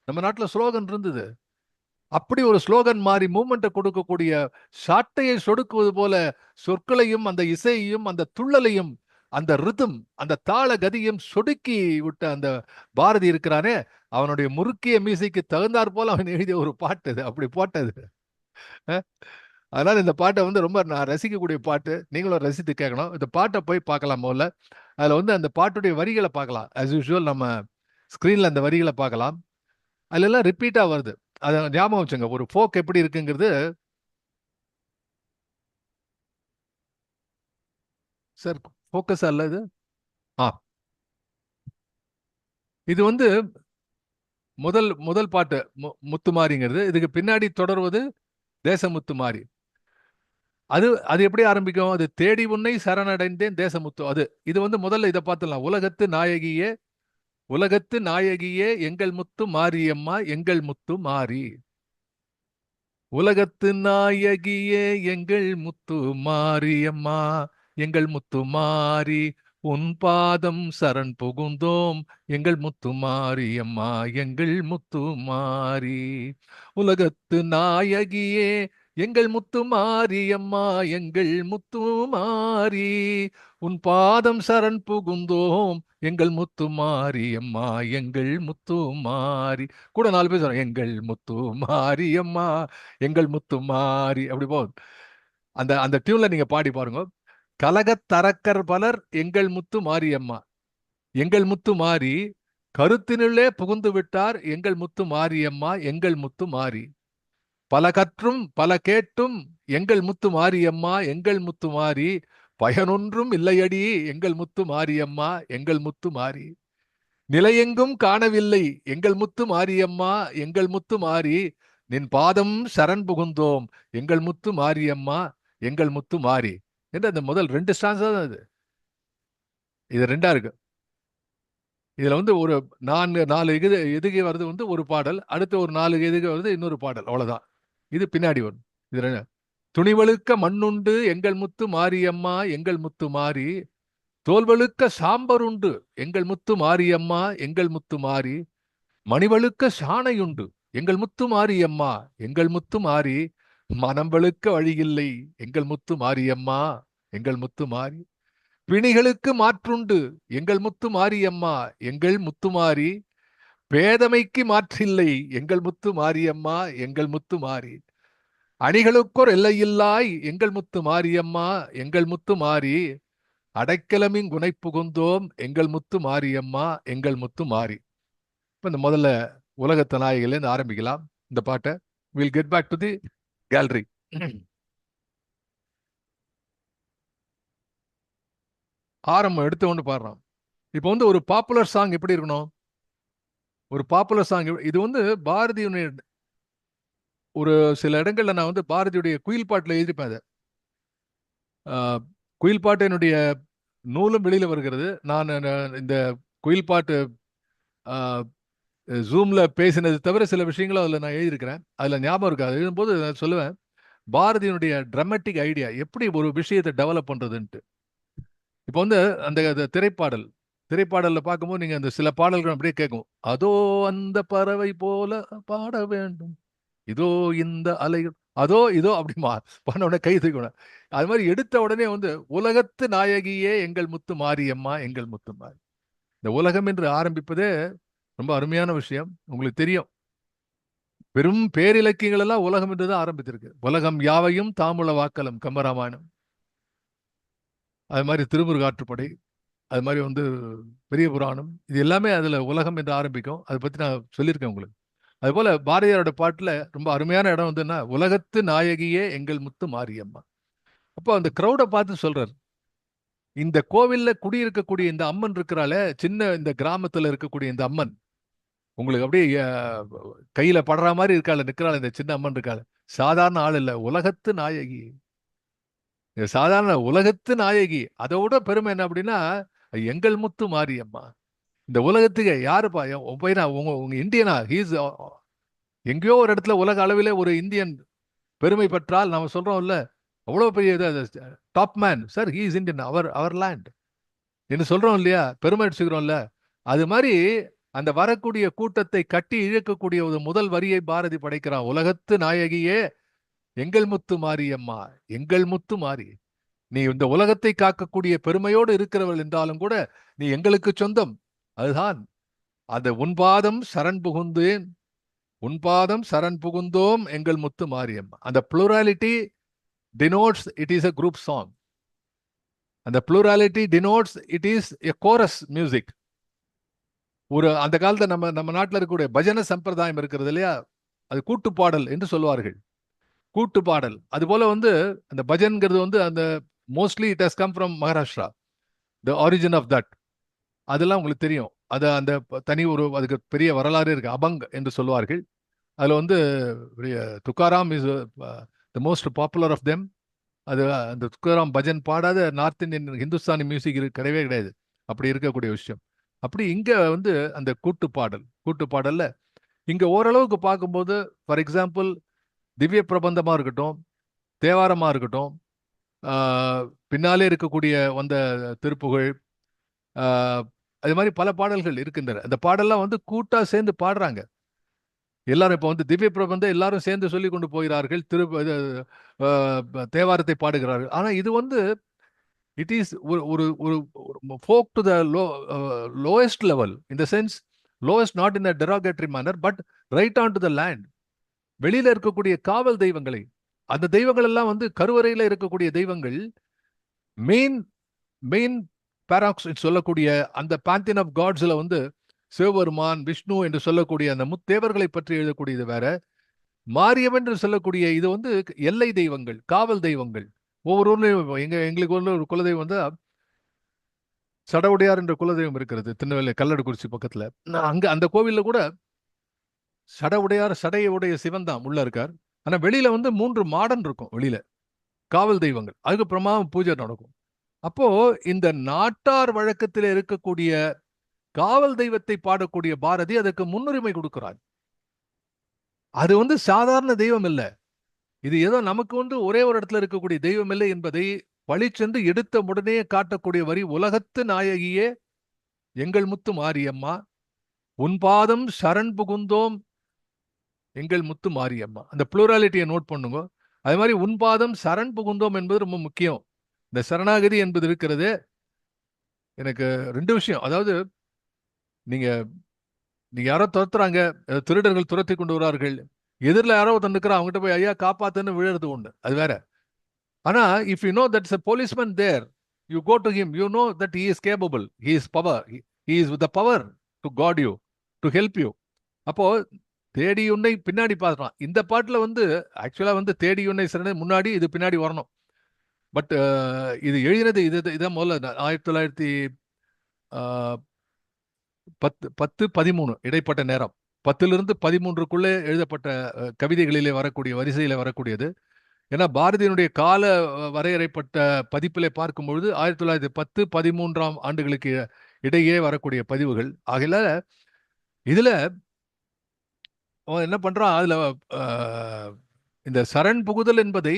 நம்ம நாட்டில் ஸ்லோகன் இருந்தது. அப்படி ஒரு ஸ்லோகன் மாதிரி மூமெண்ட்டை கொடுக்கக்கூடிய சாட்டையை சொடுக்குவது போல சொற்களையும் அந்த இசையையும் அந்த துள்ளலையும் அந்த ரிதம் அந்த தாள கதியும் சொடுக்கி விட்ட அந்த பாரதி இருக்கிறானே, அவனுடைய முறுக்கிய மீசைக்கு தகுந்தாற் போல அவன் எழுதிய ஒரு பாட்டு அது. அப்படி போட்டது. அதனால இந்த பாட்டை வந்து ரொம்ப நான் ரசிக்கக்கூடிய பாட்டு. நீங்களும் ரசித்து கேட்கணும். இந்த பாட்டை போய் பார்க்கலாம் முதல்ல. அதுல வந்து அந்த பாட்டுடைய வரிகளை பார்க்கலாம். as usual நம்ம ஸ்கிரீன்ல அந்த வரிகளை பார்க்கலாம். அதுல எல்லாம் ரிப்பீட்டா வருது. அதை ஞாபகம் வச்சுங்க. ஒரு ஃபோக் எப்படி இருக்குங்கிறது. சார் ஃபோக்கஸ் அல்ல இது. ஆ இது வந்து முதல் முதல் பாட்டு முத்துமாரிங்கிறது. இதுக்கு பின்னாடி தொடர்வது தேசமுத்துமாரி. அது அது எப்படி ஆரம்பிக்கும்? அது தேடி உன்னை சரணடைந்தேன் தேசமுத்து. அது இது வந்து முதல்ல இதை பார்த்துடலாம். உலகத்து நாயகியே எங்கள் முத்து மாரியம்மா எங்கள் முத்து மாரி. உலகத்து நாயகியே எங்கள் முத்து மாரியம்மா எங்கள் முத்து மாரி. உன் பாதம் சரண் புகுந்தோம் எங்கள் முத்து மாரியம்மா எங்கள் முத்து மாரி. உலகத்து நாயகியே எங்கள் முத்து மாரியம்மா எங்கள் முத்து மாரி. உன் பாதம் சரண் புகுந்தோம் எங்கள் முத்து மாரியம்மா எங்கள் முத்து மாரி. கூட 4 பேர் சொல்றோம், எங்கள் முத்து மாரியம்மா எங்கள் முத்து மாரி. அப்படி போகுது. அந்த அந்த டியூன்ல நீங்க பாடி பாருங்க. கலகத் தரக்கர் பலர் எங்கள் முத்து மாரியம்மா எங்கள் முத்து மாரி. கருத்தினுள்ளே புகுந்து விட்டார் எங்கள் முத்து மாரியம்மா எங்கள் முத்து மாரி. பல கற்றும் பல கேட்டும் எங்கள் முத்து மாரியம்மா எங்கள் முத்து மாரி. பயனொன்றும் இல்லையடி எங்கள் முத்து மாரியம்மா எங்கள் முத்து மாரி. நிலையெங்கும் காணவில்லை எங்கள் முத்து மாரியம்மா எங்கள் முத்து மாரி. நின் பாதம் சரண் புகுந்தோம் எங்கள் முத்து மாரியம்மா எங்கள் முத்து மாரி என்று அந்த முதல் 2 ஸ்டான்ஸா தான் இது 2ஆ இருக்கு. இதுல வந்து ஒரு 4 எதுகை வருது வந்து ஒரு பாடல், அடுத்து ஒரு 4 எதுகை வருது இன்னொரு பாடல், அவ்வளவுதான். இது பின்னாடி வரும். இது துணிவழுக்க மண்ணுண்டு எங்கள் முத்து மாரியம்மா எங்கள் முத்து மாரி. தோல்வழுக்க சாம்பருண்டு எங்கள் முத்து மாரியம்மா எங்கள் முத்து மாரி. மணிவழுக்க சாணையுண்டு எங்கள் முத்து மாரியம்மா எங்கள் முத்து மாரி. மனம் வழுக்க வழியில்லை எங்கள் முத்து மாரியம்மா எங்கள் முத்து மாரி. பிணிகளுக்கு மாற்றுண்டு எங்கள் முத்து மாரியம்மா எங்கள் முத்து மாரி. பேதமைக்கு மாற்றில்லை எங்கள் முத்து மாரியம்மா எங்கள் முத்து மாரி. அணிகளுக்கோர் எல்லையில்லாய் எங்கள் முத்து மாரியம்மா எங்கள் முத்து மாரி. அடைக்கலமின் குணை புகுந்தோம் எங்கள் முத்து மாரியம்மா எங்கள் முத்து மாரி. இப்ப இந்த முதல்ல உலகத்த நாயகிலேருந்து ஆரம்பிக்கலாம் இந்த பாட்டை. Will get back to the gallery. ஆரம்பம் எடுத்த ஒன்று பாடுறான். இப்போ வந்து ஒரு பாப்புலர் சாங் எப்படி இருக்கணும்? ஒரு பாப்புலர் சாங் இது வந்து பாரதியுடைய ஒரு சில இடங்கள்ல நான் வந்து பாரதியுடைய குயில் பாட்டுல எழுதிப்பேன். அதை குயில் பாட்டு என்னுடைய நூலும் வெளியில வருகிறது. நான் இந்த குயில் பாட்டு ஜூம்ல பேசினது தவிர சில விஷயங்களும் அதில் நான் எழுதியிருக்கிறேன். அதில் ஞாபகம் இருக்கு. அது எழுதும்போது நான் சொல்லுவேன், பாரதியினுடைய ட்ராமேட்டிக் ஐடியா எப்படி ஒரு விஷயத்தை டெவலப் பண்றதுன்ட்டு. இப்போ வந்து அந்த திரைப்பாடல்ல பார்க்கும்போது நீங்க அந்த சில பாடல்கள் அப்படியே கேட்கும். அதோ அந்த பறவை போல பாட வேண்டும், இதோ இந்த அலைகள், அதோ இதோ அப்படிமா பண்ண உடனே கை தூக்கணும். அது மாதிரி எடுத்த உடனே வந்து உலகத்து நாயகியே எங்கள் முத்து மாரியம்மா எங்கள் முத்து மாரி. இந்த உலகம் என்று ஆரம்பிப்பதே ரொம்ப அருமையான விஷயம். உங்களுக்கு தெரியும், பெரும் பேரிலக்கியங்கள் எல்லாம் உலகம் என்றுதான் ஆரம்பித்திருக்கு. உலகம் யாவையும் தாமுல வாக்கலம் கம்பராமாயணம், அது மாதிரி திருமுருகாற்றுப்படை, அது மாதிரி வந்து பெரிய புராணம், இது எல்லாமே அதுல உலகம் என்று ஆரம்பிக்கும். அதை பத்தி நான் சொல்லியிருக்கேன் உங்களுக்கு. அது போல பாரதியாரோட பாட்டுல ரொம்ப அருமையான இடம் வந்துன்னா உலகத்து நாயகியே எங்கள் முத்து மாரியம்மா. அப்போ அந்த கிரௌடை பார்த்து சொல்றாரு, இந்த கோவில்ல குடியிருக்கக்கூடிய இந்த அம்மன் இருக்கிறாளே, சின்ன இந்த கிராமத்துல இருக்கக்கூடிய இந்த அம்மன் உங்களுக்கு அப்படியே கையில படுற மாதிரி இருக்காள், நிக்கிறாள் இந்த சின்ன அம்மன் இருக்காள். சாதாரண ஆள் இல்ல, உலகத்து நாயகி. சாதாரண உலகத்து நாயகி. அதை விட பெருமை என்ன அப்படின்னா, எங்கள் முத்து மாரியம்மா. இந்த உலகத்துக்கு யாருப்பா பையனா? உங்க இந்தியனா? ஹீஸ் எங்கேயோ ஒரு இடத்துல உலக அளவிலே ஒரு இந்தியன் பெருமை பெற்றால் நம்ம சொல்றோம்ல, அவ்வளவு பெரிய top man sir, he is Indian, அவர் லேண்ட் என்று சொல்றோம் இல்லையா, பெருமை அடிச்சுக்கிறோம்ல. அது மாதிரி அந்த வரக்கூடிய கூட்டத்தை கட்டி இழுக்கக்கூடிய ஒரு முதல் வரியை பாரதி படைக்கிறான். உலகத்து நாயகியே எங்கள் முத்து மாரியம்மா, எங்கள் முத்து மாறி, நீ இந்த உலகத்தை காக்கக்கூடிய பெருமையோடு இருக்கிறவள் என்றாலும் கூட நீ எங்களுக்கு சொந்தம். அதுதான் அந்த உன்பாதம் சரண் புகுந்தேன், உன்பாதம் சரண் புகுந்தோம் எங்கள் முத்து மாரியம்மா. அந்த plurality denotes it is a group song. அந்த plurality denotes it is a chorus music. ஒரு அந்த காலத்துல நம்ம நாட்டில் இருக்கக்கூடிய பஜன சம்பிரதாயம் இருக்கிறது இல்லையா, அது கூட்டு பாடல் என்று சொல்வார்கள். கூட்டு பாடல் அது போல வந்து அந்த பஜன்கிறது வந்து அந்த mostly it has come from Maharashtra, the origin of that. அதெல்லாம் உங்களுக்கு தெரியும். அது அந்த தனி ஒரு அதுக்கு பெரிய வரலாறு இருக்கு. அபங் என்று சொல்வார்கள். அதுல வந்து Tukaram is the most popular of them. அது அந்த துக்காராம் பஜன் பாடாத நார்த் இந்தியன் ஹிந்துஸ்தானி மியூசிக் கிடையவே கிடையாது. அப்படி இருக்கக்கூடிய விஷயம். அப்படி இங்க வந்து அந்த கூட்டு பாடல்ல இங்க ஓரளவுக்கு பார்க்கும்போது, ஃபார் எக்ஸாம்பிள் திவ்ய பிரபந்தமா இருக்கட்டும், தேவாரமா இருக்கட்டும், பின்னாலே இருக்கக்கூடிய வந்த திருப்புகழ், அது மாதிரி பல பாடல்கள் இருக்கின்றன. அந்த பாடல்லாம் வந்து கூட்டா சேர்ந்து பாடுறாங்க எல்லாரும். இப்போ வந்து திவ்ய பிரபந்தம் எல்லாரும் சேர்ந்து சொல்லி கொண்டு போகிறார்கள், தேவாரத்தை பாடுகிறார்கள். ஆனா இது வந்து இட் இஸ் ஒரு folk to the lowest level, in the sense lowest not in a derogatory manner, but right on to the land. வெளியில இருக்கக்கூடிய காவல் தெய்வங்களை, அந்த தெய்வங்கள் எல்லாம் வந்து கருவறையில இருக்கக்கூடிய தெய்வங்கள், மெயின் பாராக்ஸ் சொல்லக்கூடிய அந்த பேந்தியன் ஆஃப் காட்ஸ்ல வந்து சிவபெருமான், விஷ்ணு என்று சொல்லக்கூடிய அந்த முத்தேவர்களை பற்றி எழுதக்கூடியது வேற. மாரியம்மன் என்று சொல்லக்கூடிய இது வந்து எல்லை தெய்வங்கள், காவல் தெய்வங்கள். ஒவ்வொரு ஊர்லயும் எங்களுக்கு ஒரு குலதெய்வம் வந்து சடவுடையார் என்ற குலதெய்வம் இருக்கிறது, திருநெல்வேலி கல்லடக்குறிச்சி பக்கத்துல. அங்க அந்த கோவில்ல கூட சடவுடையார், சடையுடைய சிவன் தான் உள்ள இருக்கார். ஆனா வெளியில வந்து 3 மாடன் இருக்கும் வெளியில, காவல் தெய்வங்கள். அதுக்கப்புறமா பூஜை நடக்கும். அப்போ இந்த நாட்டார் வழக்கத்தில் இருக்கக்கூடிய காவல் தெய்வத்தை பாடக்கூடிய பாரதி அதற்கு முன்னுரிமை கொடுக்கிறார். அது வந்து சாதாரண தெய்வம் இல்லை. இது ஏதோ நமக்கு வந்து ஒரே ஒரு இடத்துல இருக்கக்கூடிய தெய்வம் இல்லை என்பதை பழிச்சென்று எடுத்த உடனே காட்டக்கூடிய வரி, உலகத்து நாயகியே எங்கள் முத்து மாரியம்மா, உன் பாதம் சரண் புகுந்தோம் எங்கள் முத்து மாரியம்மா. அந்த புளூராலிட்டியை நோட் பண்ணுங்க. அது மாதிரி உன் பாதம் சரண் புகுந்தோம் என்பது ரொம்ப முக்கியம். இந்த சரணாகதி என்பது இருக்கிறது. எனக்கு 2 விஷயம். அதாவது நீங்க யாரோ துரத்துறாங்க, திருடர்கள் துரத்தி கொண்டு வரார்கள், எதிரில் யாரோ தந்துக்கிறா, அவங்ககிட்ட போய் ஐயா காப்பாத்துன்னு விழுறது ஒண்ணு, அது வேற. ஆனா if you know that's a policeman there, you go to him, you know that he is capable, he is power, he is with the power to guard you, to help you. அப்போ தேடி உன்னை பின்னாடி பார்க்கலாம். இந்த பாட்டுல வந்து ஆக்சுவலா வந்து தேடி உன்னை சரண முன்னாடி, இது பின்னாடி வரணும். பட் இது எழுதினது இதான் முதல்ல 1910-13 இடைப்பட்ட நேரம். 10லிருந்து 13க்குள்ளே எழுதப்பட்ட கவிதைகளிலே வரக்கூடிய வரிசையில வரக்கூடியது. ஏன்னா பாரதியினுடைய கால வரையறைப்பட்ட பதிப்பிலே பார்க்கும்பொழுது 1910-13 ஆண்டுகளுக்கு இடையே வரக்கூடிய பதிவுகள். ஆகல இதுல என்ன பண்றான், அதுல இந்த சரண் புகுதல் என்பதை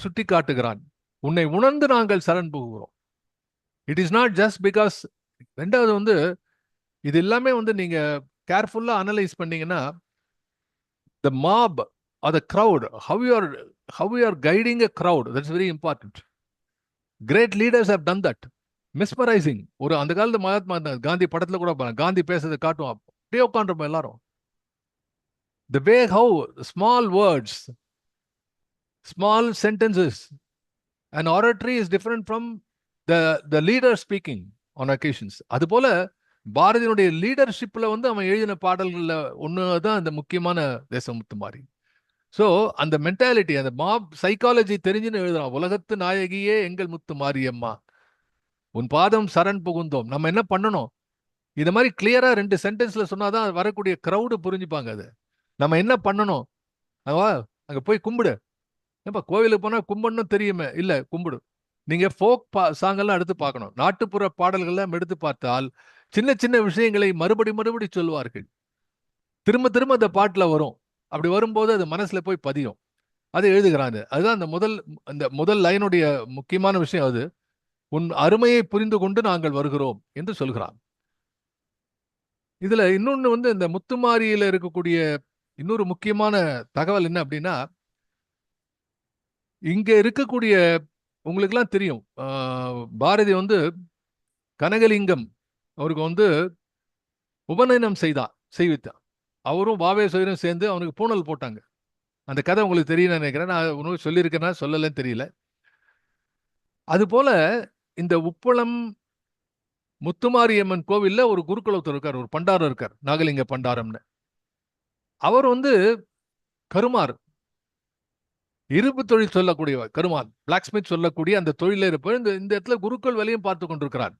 சுட்டி காட்டுகிறான். உன்னை உணர்ந்து நாங்கள் சரண் புகுகிறோம். It is not just because. ரெண்டாவது வந்து இது எல்லாமே வந்து நீங்க கேர்ஃபுல்லா அனலைஸ் பண்ணீங்கன்னா, the mob or the crowd, how you are guiding a crowd, that's very important. Great leaders have done that. Mesmerizing. ஒரு அந்த காலத்து மகாத்மா காந்தி படத்துல கூட காந்தி பேசுறதை காட்டுவோம், அப்படியே உட்காந்துருப்போம் எல்லாரும். The way how small words, small sentences, an oratory is different from the leader speaking on occasions. அது போல பாரதியினுடைய லீடர்ஷிப்ல வந்து அவன் எழுதின பாடல்கள்ல ஒண்ணுதான் இந்த முக்கியமான தேசமுத்து மாறி. ஸோ அந்த மென்டாலிட்டி, அந்த மாப் சைக்காலஜி தெரிஞ்சுன்னு எழுதுறான். உலகத்து நாயகியே எங்கள் முத்து மாரியம்மா, உன் பாதம் சரண் புகுந்தோம். நம்ம என்ன பண்ணணும், இது மாதிரி கிளியரா 2 சென்டென்ஸ்ல சொன்னாதான் வரக்கூடிய கிரௌடு புரிஞ்சுப்பாங்க. அது நம்ம என்ன பண்ணணும், அங்க போய் கும்பிடு. ஏப்பா கோவிலுக்கு போனா கும்பிடணும் தெரியுமே, இல்ல கும்பிடு. நீங்க ஃபோக் சாங்கெல்லாம் எடுத்து பார்க்கணும், நாட்டுப்புற பாடல்கள்லாம் எடுத்து பார்த்தால் சின்ன சின்ன விஷயங்களை மறுபடி சொல்லுவார்கள். திரும்ப அந்த பாட்டுல வரும். அப்படி வரும்போது அது மனசுல போய் பதியும். அதை எழுதுகிறாங்க. அதுதான் அந்த முதல் லைனுடைய முக்கியமான விஷயம். அது உன் அருமையை புரிந்து கொண்டு நாங்கள் வருகிறோம் என்று சொல்கிறான். இதுல இன்னொன்னு வந்து இந்த முத்துமாரியில இருக்கக்கூடிய இன்னொரு முக்கியமான தகவல் என்ன அப்படின்னா, இங்க இருக்கக்கூடிய உங்களுக்கெல்லாம் தெரியும், பாரதி வந்து கனகலிங்கம் அவருக்கு வந்து உபநயனம் செய்வித்தான். அவரும் வாவேஸ்வரரும் சேர்ந்து அவனுக்கு பூணல் போட்டாங்க. அந்த கதை உங்களுக்கு தெரியும் நினைக்கிறேன். நான் உனக்கு சொல்லியிருக்கேன்னா சொல்லலன்னு தெரியல. அதுபோல இந்த உப்பளம் முத்துமாரியம்மன் கோவில்ல ஒரு குருகுலத்தர் இருக்கார், ஒரு பண்டாரம் இருக்கார், நாகலிங்க பண்டாரம்னு. அவர் வந்து கருமார், இரும்பு தொழில் சொல்லக்கூடியவர், கருமான் பிளாக் ஸ்மித் சொல்லக்கூடிய அந்த தொழில இருப்பவர் இந்த இடத்துல குருக்கள் வேலையும் பார்த்து கொண்டிருக்கிறார்.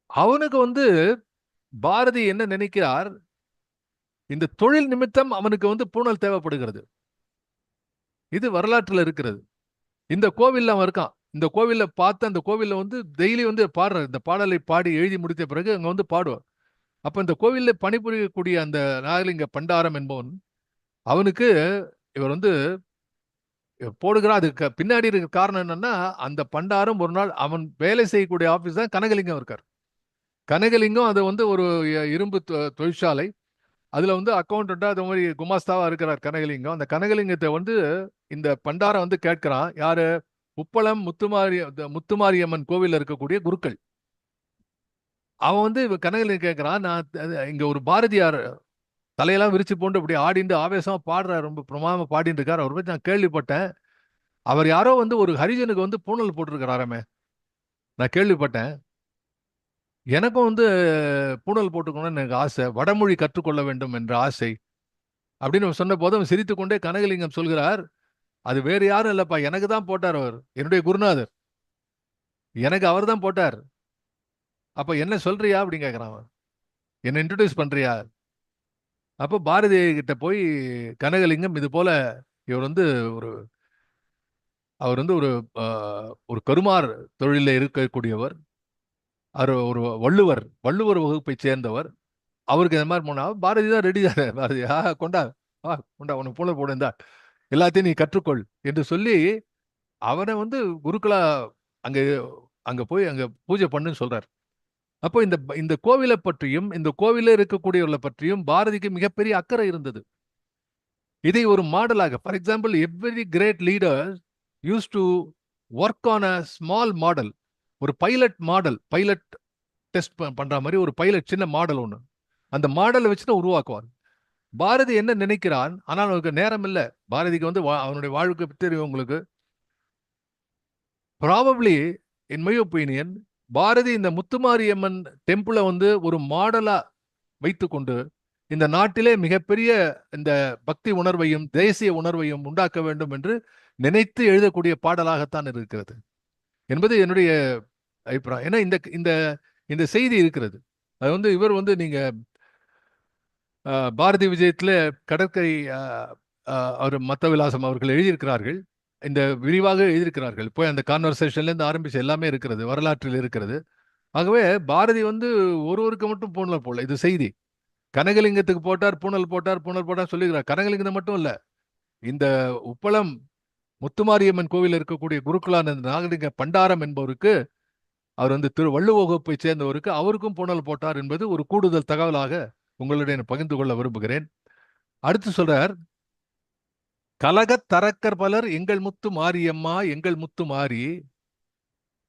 அவனுக்கு வந்து பாரதி என்ன நினைக்கிறார், இந்த தொழில் நிமித்தம் அவனுக்கு வந்து பூணல் தேவைப்படுகிறது. இது வரலாற்றுல இருக்கிறது. இந்த கோவில்ல அவன் இருக்கான். இந்த கோவில்ல பார்த்து அந்த கோவில்ல வந்து டெய்லி வந்து பாடுறார். இந்த பாடலை பாடி எழுதி முடித்த பிறகு அங்க வந்து பாடுவார். அப்ப இந்த கோவில்ல பணிபுரியக்கூடிய அந்த நாகலிங்க பண்டாரம் என்பவன், அவனுக்கு இவர் வந்து போடுகிறார். அதுக்கு பின்னாடி இருக்கிற காரணம் என்னன்னா, அந்த பண்டாரம் ஒரு நாள் அவன் வேலை செய்யக்கூடிய ஆபீஸ் தான் கனகலிங்கம் இருக்கார். கனகலிங்கம் அது வந்து ஒரு இரும்பு தொழிற்சாலை. அதுல வந்து அக்கௌண்டண்டா அது மாதிரி குமாஸ்தாவா இருக்கிறார் கனகலிங்கம். அந்த கனகலிங்கத்தை வந்து இந்த பண்டாரம் வந்து கேட்கிறான். யாரு? உப்பளம் முத்துமாரியம்மன் கோவில்ல இருக்கக்கூடிய குருக்கள். அவன் வந்து கனகலிங்கம் கேட்கிறான், நான் இங்க ஒரு பாரதியார் தலையெல்லாம் விரிச்சு போட்டு அப்படி ஆடிண்டு ஆவேசமா பாடுறாரு, ரொம்ப பிரமாதமா பாடிட்டு இருக்காரு. அவரை பத்தி நான் கேள்விப்பட்டேன். அவர் யாரோ வந்து ஒரு ஹரிஜனுக்கு வந்து பூணல் போட்டிருக்கிறாராமே, நான் கேள்விப்பட்டேன். எனக்கும் வந்து பூணல் போட்டுக்கணும்னு எனக்கு ஆசை, வடமொழி கற்றுக்கொள்ள வேண்டும் என்ற ஆசை அப்படின்னு சொன்ன போது அவன் சிரித்து கொண்டே கனகலிங்கம் சொல்கிறார், அது வேறு யாரும் இல்லப்பா, எனக்கு தான் போட்டார் அவர், என்னுடைய குருநாதர், எனக்கு அவர் தான் போட்டார். அப்ப என்ன சொல்றியா அப்படின்னு கேட்கிறான் அவன். என்ன இன்ட்ரடியூஸ் பண்றியா? அப்போ பாரதி கிட்ட போய் கனகலிங்கம் இது போல இவர் வந்து அவர் வந்து ஒரு கருமார் தொழில இருக்கக்கூடியவர், அவர் ஒரு வள்ளுவர் வகுப்பை சேர்ந்தவர். அவருக்கு இந்த மாதிரி போனா பாரதி தான் ரெடி தானே, பாரதி கொண்டா கொண்டா உனக்கு போல போடுந்தா எல்லாத்தையும் நீ கற்றுக்கொள் என்று சொல்லி அவனை வந்து குருக்களா அங்க அங்க போய் அங்க பூஜை பண்ணுன்னு சொல்றார். அப்போ இந்த இந்த கோவிலை பற்றியும் இந்த கோவில இருக்கக்கூடியவர்களை பற்றியும் பாரதிக்கு மிகப்பெரிய அக்கறை இருந்தது. இதை ஒரு மாடலாக, for example, every great leader use to work on a small model, ஒரு பைலட் டெஸ்ட் பண்ற மாதிரி ஒரு பைலட் சின்ன மாடல் ஒன்று, அந்த மாடலை வச்சுட்டு உருவாக்குவார். பாரதி என்ன நினைக்கிறான், ஆனால் அவனுக்கு நேரம் இல்லை. பாரதிக்கு வந்து அவனுடைய வாழ்க்கை தெரியும் உங்களுக்கு. Probably in my opinion Bharathi இந்த முத்துமாரியம்மன் டெம்பிளை வந்து ஒரு மாடலா வைத்துக்கொண்டு இந்த நாட்டிலே மிகப்பெரிய இந்த பக்தி உணர்வையும் தேசிய உணர்வையும் உண்டாக்க வேண்டும் என்று நினைத்து எழுதக்கூடிய பாடலாகத்தான் இருக்கிறது என்பது என்னுடைய அபிப்பிராயம். ஏன்னா இந்த இந்த இந்த செய்தி இருக்கிறது. அது வந்து இவர் வந்து நீங்க பாரதி விஜயத்துல கடற்கரை அவர் மத்த விலாசம் அவர்கள் எழுதியிருக்கிறார்கள், இந்த விரிவாக எழுதியிருக்கிறார்கள். போய் அந்த கான்வர்சேஷன்ல இருந்து ஆரம்பிச்சு எல்லாமே இருக்கிறது, வரலாற்றில் இருக்கிறது. ஆகவே பாரதி வந்து ஒருவருக்கு மட்டும் பூணல் போடல, இது செய்தி. கனகலிங்கத்துக்கு போட்டார் பூணல் போட்டார் சொல்லிக்கிறார். கனகலிங்கம் மட்டும் இல்ல, இந்த உப்பளம் முத்துமாரியம்மன் கோவில் இருக்கக்கூடிய குருக்களான நாகலிங்க பண்டாரம் என்பவருக்கு, அவர் வந்து வள்ளுவ வகுப்பை சேர்ந்தவருக்கு, அவருக்கும் பூணல் போட்டார் என்பது ஒரு கூடுதல் தகவலாக உங்களுடைய பகிர்ந்து கொள்ள விரும்புகிறேன். அடுத்து சொல்றார், கலகத் தரக்கர் பலர் எங்கள் முத்து மாரியம்மா எங்கள் முத்து மாரி,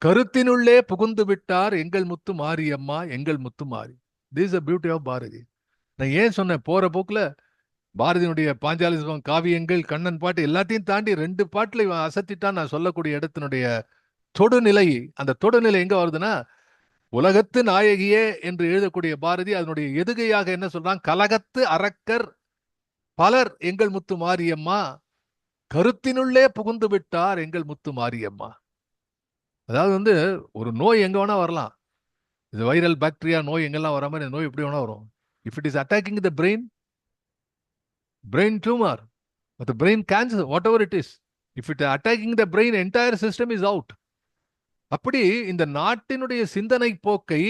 கருத்தினுள்ளே புகுந்து விட்டார் எங்கள் முத்து மாரியம்மா எங்கள் Muthu Mari. This is a beauty of Bharathi. நான் ஏன் சொன்னேன், போற போக்குல பாரதியினுடைய பாஞ்சாலிசம், காவியங்கள், கண்ணன் பாட்டு எல்லாத்தையும் தாண்டி 2 பாட்டுல இவன் அசத்திட்டான். நான் சொல்லக்கூடிய இடத்தினுடைய தொடுநிலை, அந்த தொடுநிலை எங்க வருதுன்னா, உலகத்து நாயகியே என்று எழுதக்கூடிய பாரதி அதனுடைய எதுகையாக என்ன சொல்றான், கலகத்து அரக்கர் பலர் எங்கள் முத்து மாரியம்மா, கருத்தினுள்ளே புகுந்து விட்டார் எங்கள் முத்து மாரியம்மா. அதாவது வந்து ஒரு நோய் எங்க வேணா வரலாம், இது வைரல் பாக்டீரியா நோய் எங்கெல்லாம் வர மாதிரி நோய் எப்படி வேணா வரும். If it is attacking the brain tumor or the brain cancer, whatever it is, if it is attacking the brain, entire system is out. அப்படி இந்த நாட்டினுடைய சிந்தனை போக்கை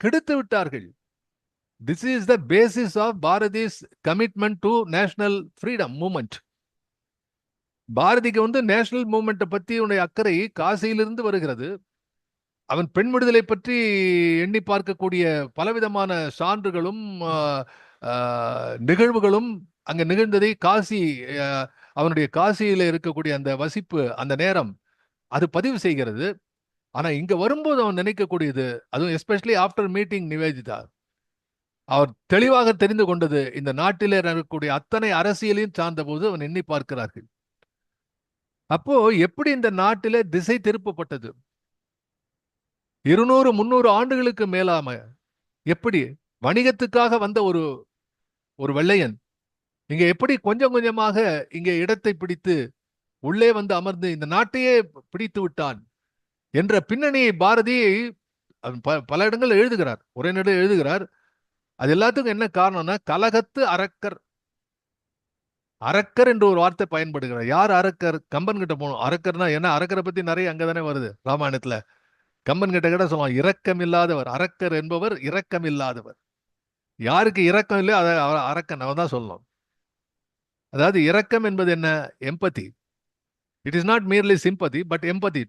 கெடுத்து விட்டார்கள். This is the basis of Bharati's commitment to national freedom movement. பாரதிக்கு வந்து national movement பத்தி உடைய அக்கறை காசியிலிருந்து வருகிறது. அவன் பெண் விடுதலை பற்றி எண்ணி பார்க்கக்கூடிய பலவிதமான சான்றுகளும் நிகழ்வுகளும் அங்க நிகழ்ந்ததை காசி, அவனுடைய காசியில இருக்கக்கூடிய அந்த வசிப்பு, அந்த நேரம் அது பதிவு செய்கிறது. ஆனா இங்க வரும்போது அவன் நினைக்கக்கூடியது, அதுவும் எஸ்பெஷலி ஆஃப்டர் மீட்டிங் நிவேதிதா, அவர் தெளிவாக தெரிந்து கொண்டது இந்த நாட்டிலே இருக்கக்கூடிய அத்தனை அரசியலையும் சார்ந்த போது அவன் எண்ணி பார்க்கிறார்கள். அப்போ எப்படி இந்த நாட்டிலே திசை திருப்பப்பட்டது 200-300 ஆண்டுகளுக்கு மேலாம, எப்படி வணிகத்துக்காக வந்த ஒரு ஒரு வெள்ளையன் இங்க எப்படி கொஞ்சம் கொஞ்சமாக இங்க இடத்தை பிடித்து உள்ளே வந்து அமர்ந்து இந்த நாட்டையே பிடித்து விட்டான் என்ற பின்னணியை பாரதி பல இடங்கள் எழுதுகிறார், ஒரே நடு எழுதுகிறார். அது எல்லாத்துக்கும் என்ன காரணம்னா, கலகத்து அரக்கர். அரக்கர் என்ற ஒரு வார்த்தை பயன்படுகிறார். யார் அரக்கர்? கம்பன் கிட்ட போகணும். அரக்கர்னா என்ன? அரக்கரை பத்தி நிறைய அங்கதானே வருது ராமாயணத்துல. கம்பன் கிட்ட கிட்ட சொல்லுவான், இரக்கம் இல்லாதவர். அரக்கர் என்பவர் இரக்கம் இல்லாதவர். யாருக்கு இரக்கம் இல்லையோ அதை அரக்கன் அவன் தான் சொல்லணும். அதாவது இரக்கம் என்பது என்ன? Empathy. It is not merely sympathy, but empathy.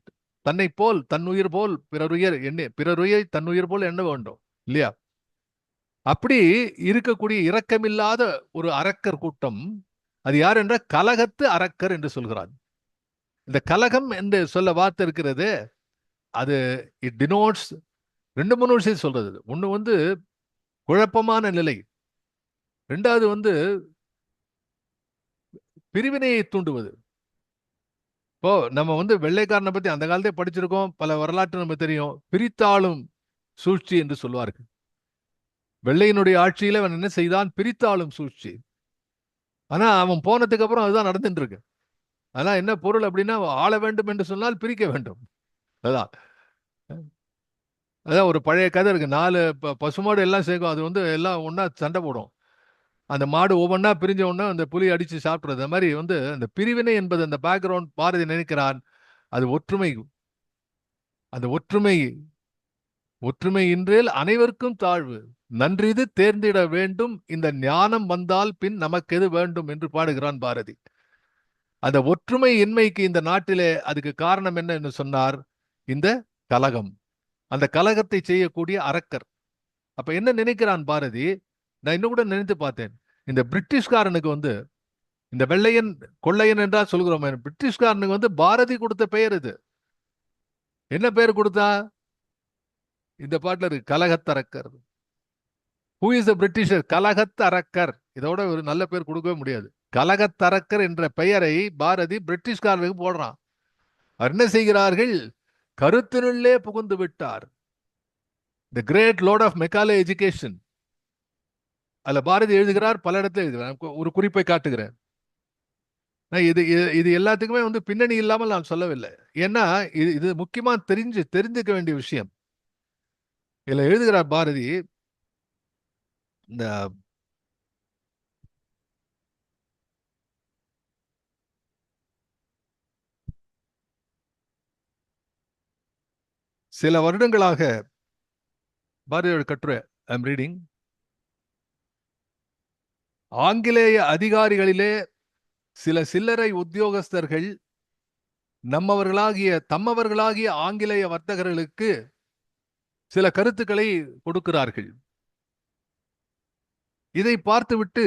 தன்னை போல், தன்னுயிர் போல் பிறருயிரை தன்னுயிர் போல் எண்ண வேண்டும் இல்லையா? அப்படி இருக்கக்கூடிய இரக்கமில்லாத ஒரு அரக்கர் கூட்டம், அது யார் என்ற கலகத்து அரக்கர் என்று சொல்கிறார். இந்த கலகம் என்று சொல்ல வார்த்தை இருக்கிறது, அது இட் டினோட்ஸ் 2-3 விஷயம் சொல்றது. ஒண்ணு குழப்பமான நிலை, ரெண்டாவது பிரிவினையை தூண்டுவது. இப்போ நம்ம வெள்ளைக்காரனை பத்தி அந்த காலத்தை படிச்சிருக்கோம், பல வரலாற்று நம்ம தெரியும். பிரித்தாளும் சூழ்ச்சி என்று சொல்வார்கள். வெள்ளையினுடைய ஆட்சியில அவன் என்ன செய்தான்? பிரித்தாளும் சூழ்ச்சி. ஆனா அவன் போனதுக்கு அப்புறம் அதுதான் நடந்துட்டு இருக்கு. ஆனா என்ன பொருள் அப்படின்னா, ஆள வேண்டும் என்று சொன்னால் பிரிக்க வேண்டும். அதான் அதான் ஒரு பழைய கதை இருக்கு. 4 பசுமாடு எல்லாம் சேர்க்கும், அது எல்லாம் ஒன்னா சண்டை போடும். அந்த மாடு ஒவ்வொன்னா பிரிஞ்ச உடனே அந்த புலி அடிச்சு சாப்பிடுறது. அந்த மாதிரி அந்த பிரிவினை என்பது அந்த பேக்ரவுண்ட் பாரதி நினைக்கிறான். அது ஒற்றுமை. அந்த ஒற்றுமை இன்றேல் அனைவருக்கும் தாழ்வு, நன்றிது தேர்ந்திட வேண்டும், இந்த ஞானம் வந்தால் பின் நமக்கு எது வேண்டும் என்று பாடுகிறான் பாரதி. அந்த ஒற்றுமை இன்மைக்கு இந்த நாட்டிலே அதுக்கு காரணம் என்ன என்று சொன்னார்? இந்த கலகம். அந்த கலகத்தை செய்யக்கூடிய அரக்கர். அப்ப என்ன நினைக்கிறான் பாரதி? நான் இன்னும் கூட நினைத்து பார்த்தேன். இந்த பிரிட்டிஷ்காரனுக்கு இந்த வெள்ளையன் கொள்ளையன் என்றா சொல்கிறோம், பிரிட்டிஷ்காரனுக்கு பாரதி கொடுத்த பெயர் இது. என்ன பெயர் கொடுத்தா? இந்த பாட்டுல இருக்கு, கலகத்தரக்கர். Who is the Britisher? கலகத்தரக்கர். இதோட ஒரு நல்ல பேர் கொடுக்கவே முடியாது. கலகத்தரக்கர் என்ற பெயரை பாரதி பிரிட்டிஷ்காரனுக்கு போடுறான். அவர் என்ன செய்கிறார்கள்? கருத்தினுள்ளே புகுந்து விட்டார். The great lord of Macaulay education. அதுல பாரதி எழுதுகிறார், பல இடத்துல எழுதுகிறார். ஒரு குறிப்பை காட்டுகிறேன். இது எல்லாத்துக்குமே பின்னணி இல்லாமல் நான் சொல்லவில்லை. ஏன்னா இது முக்கியமா தெரிஞ்சுக்க வேண்டிய விஷயம். இதுல எழுதுகிறார் பாரதி, இந்த சில வருடங்களாக பாரதியோட கட்டுரை ஐ எம் ரீடிங். ஆங்கிலேய அதிகாரிகளிலே சில சில்லறை உத்தியோகஸ்தர்கள் தம்மவர்களாகிய ஆங்கிலேய வர்த்தகர்களுக்கு சில கருத்துக்களை கொடுக்கிறார்கள். இதை பார்த்துவிட்டு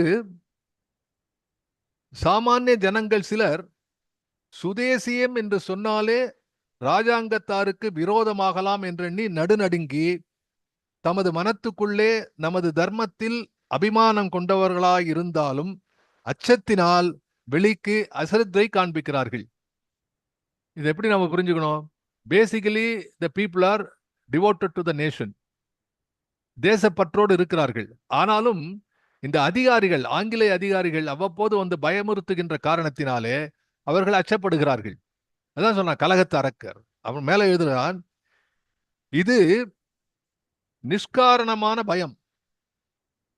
சாமானிய ஜனங்கள் சிலர் சுதேசியம் என்று சொன்னாலே ராஜாங்கத்தாருக்கு விரோதமாகலாம் என்றெண்ணி நடுநடுங்கி தமது மனத்துக்குள்ளே நமது தர்மத்தில் அபிமானம் கொண்டவர்களாயிருந்தாலும் அச்சத்தினால் வெளிக்கு அசிரத்தை காண்பிக்கிறார்கள். இது எப்படி நம்ம புரிஞ்சுக்கணும்? Basically the people are devoted to the nation. தேசப்பற்றோடு இருக்கிறார்கள். ஆனாலும் இந்த அதிகாரிகள், ஆங்கிலேய அதிகாரிகள் அவ்வப்போது பயமுறுத்துகின்ற காரணத்தினாலே அவர்கள் அச்சப்படுகிறார்கள். அதான் சொன்னான் கலகத்து அரக்கர். அவன் மேல எழுதுகிறான், இது நிஷ்காரணமான பயம்.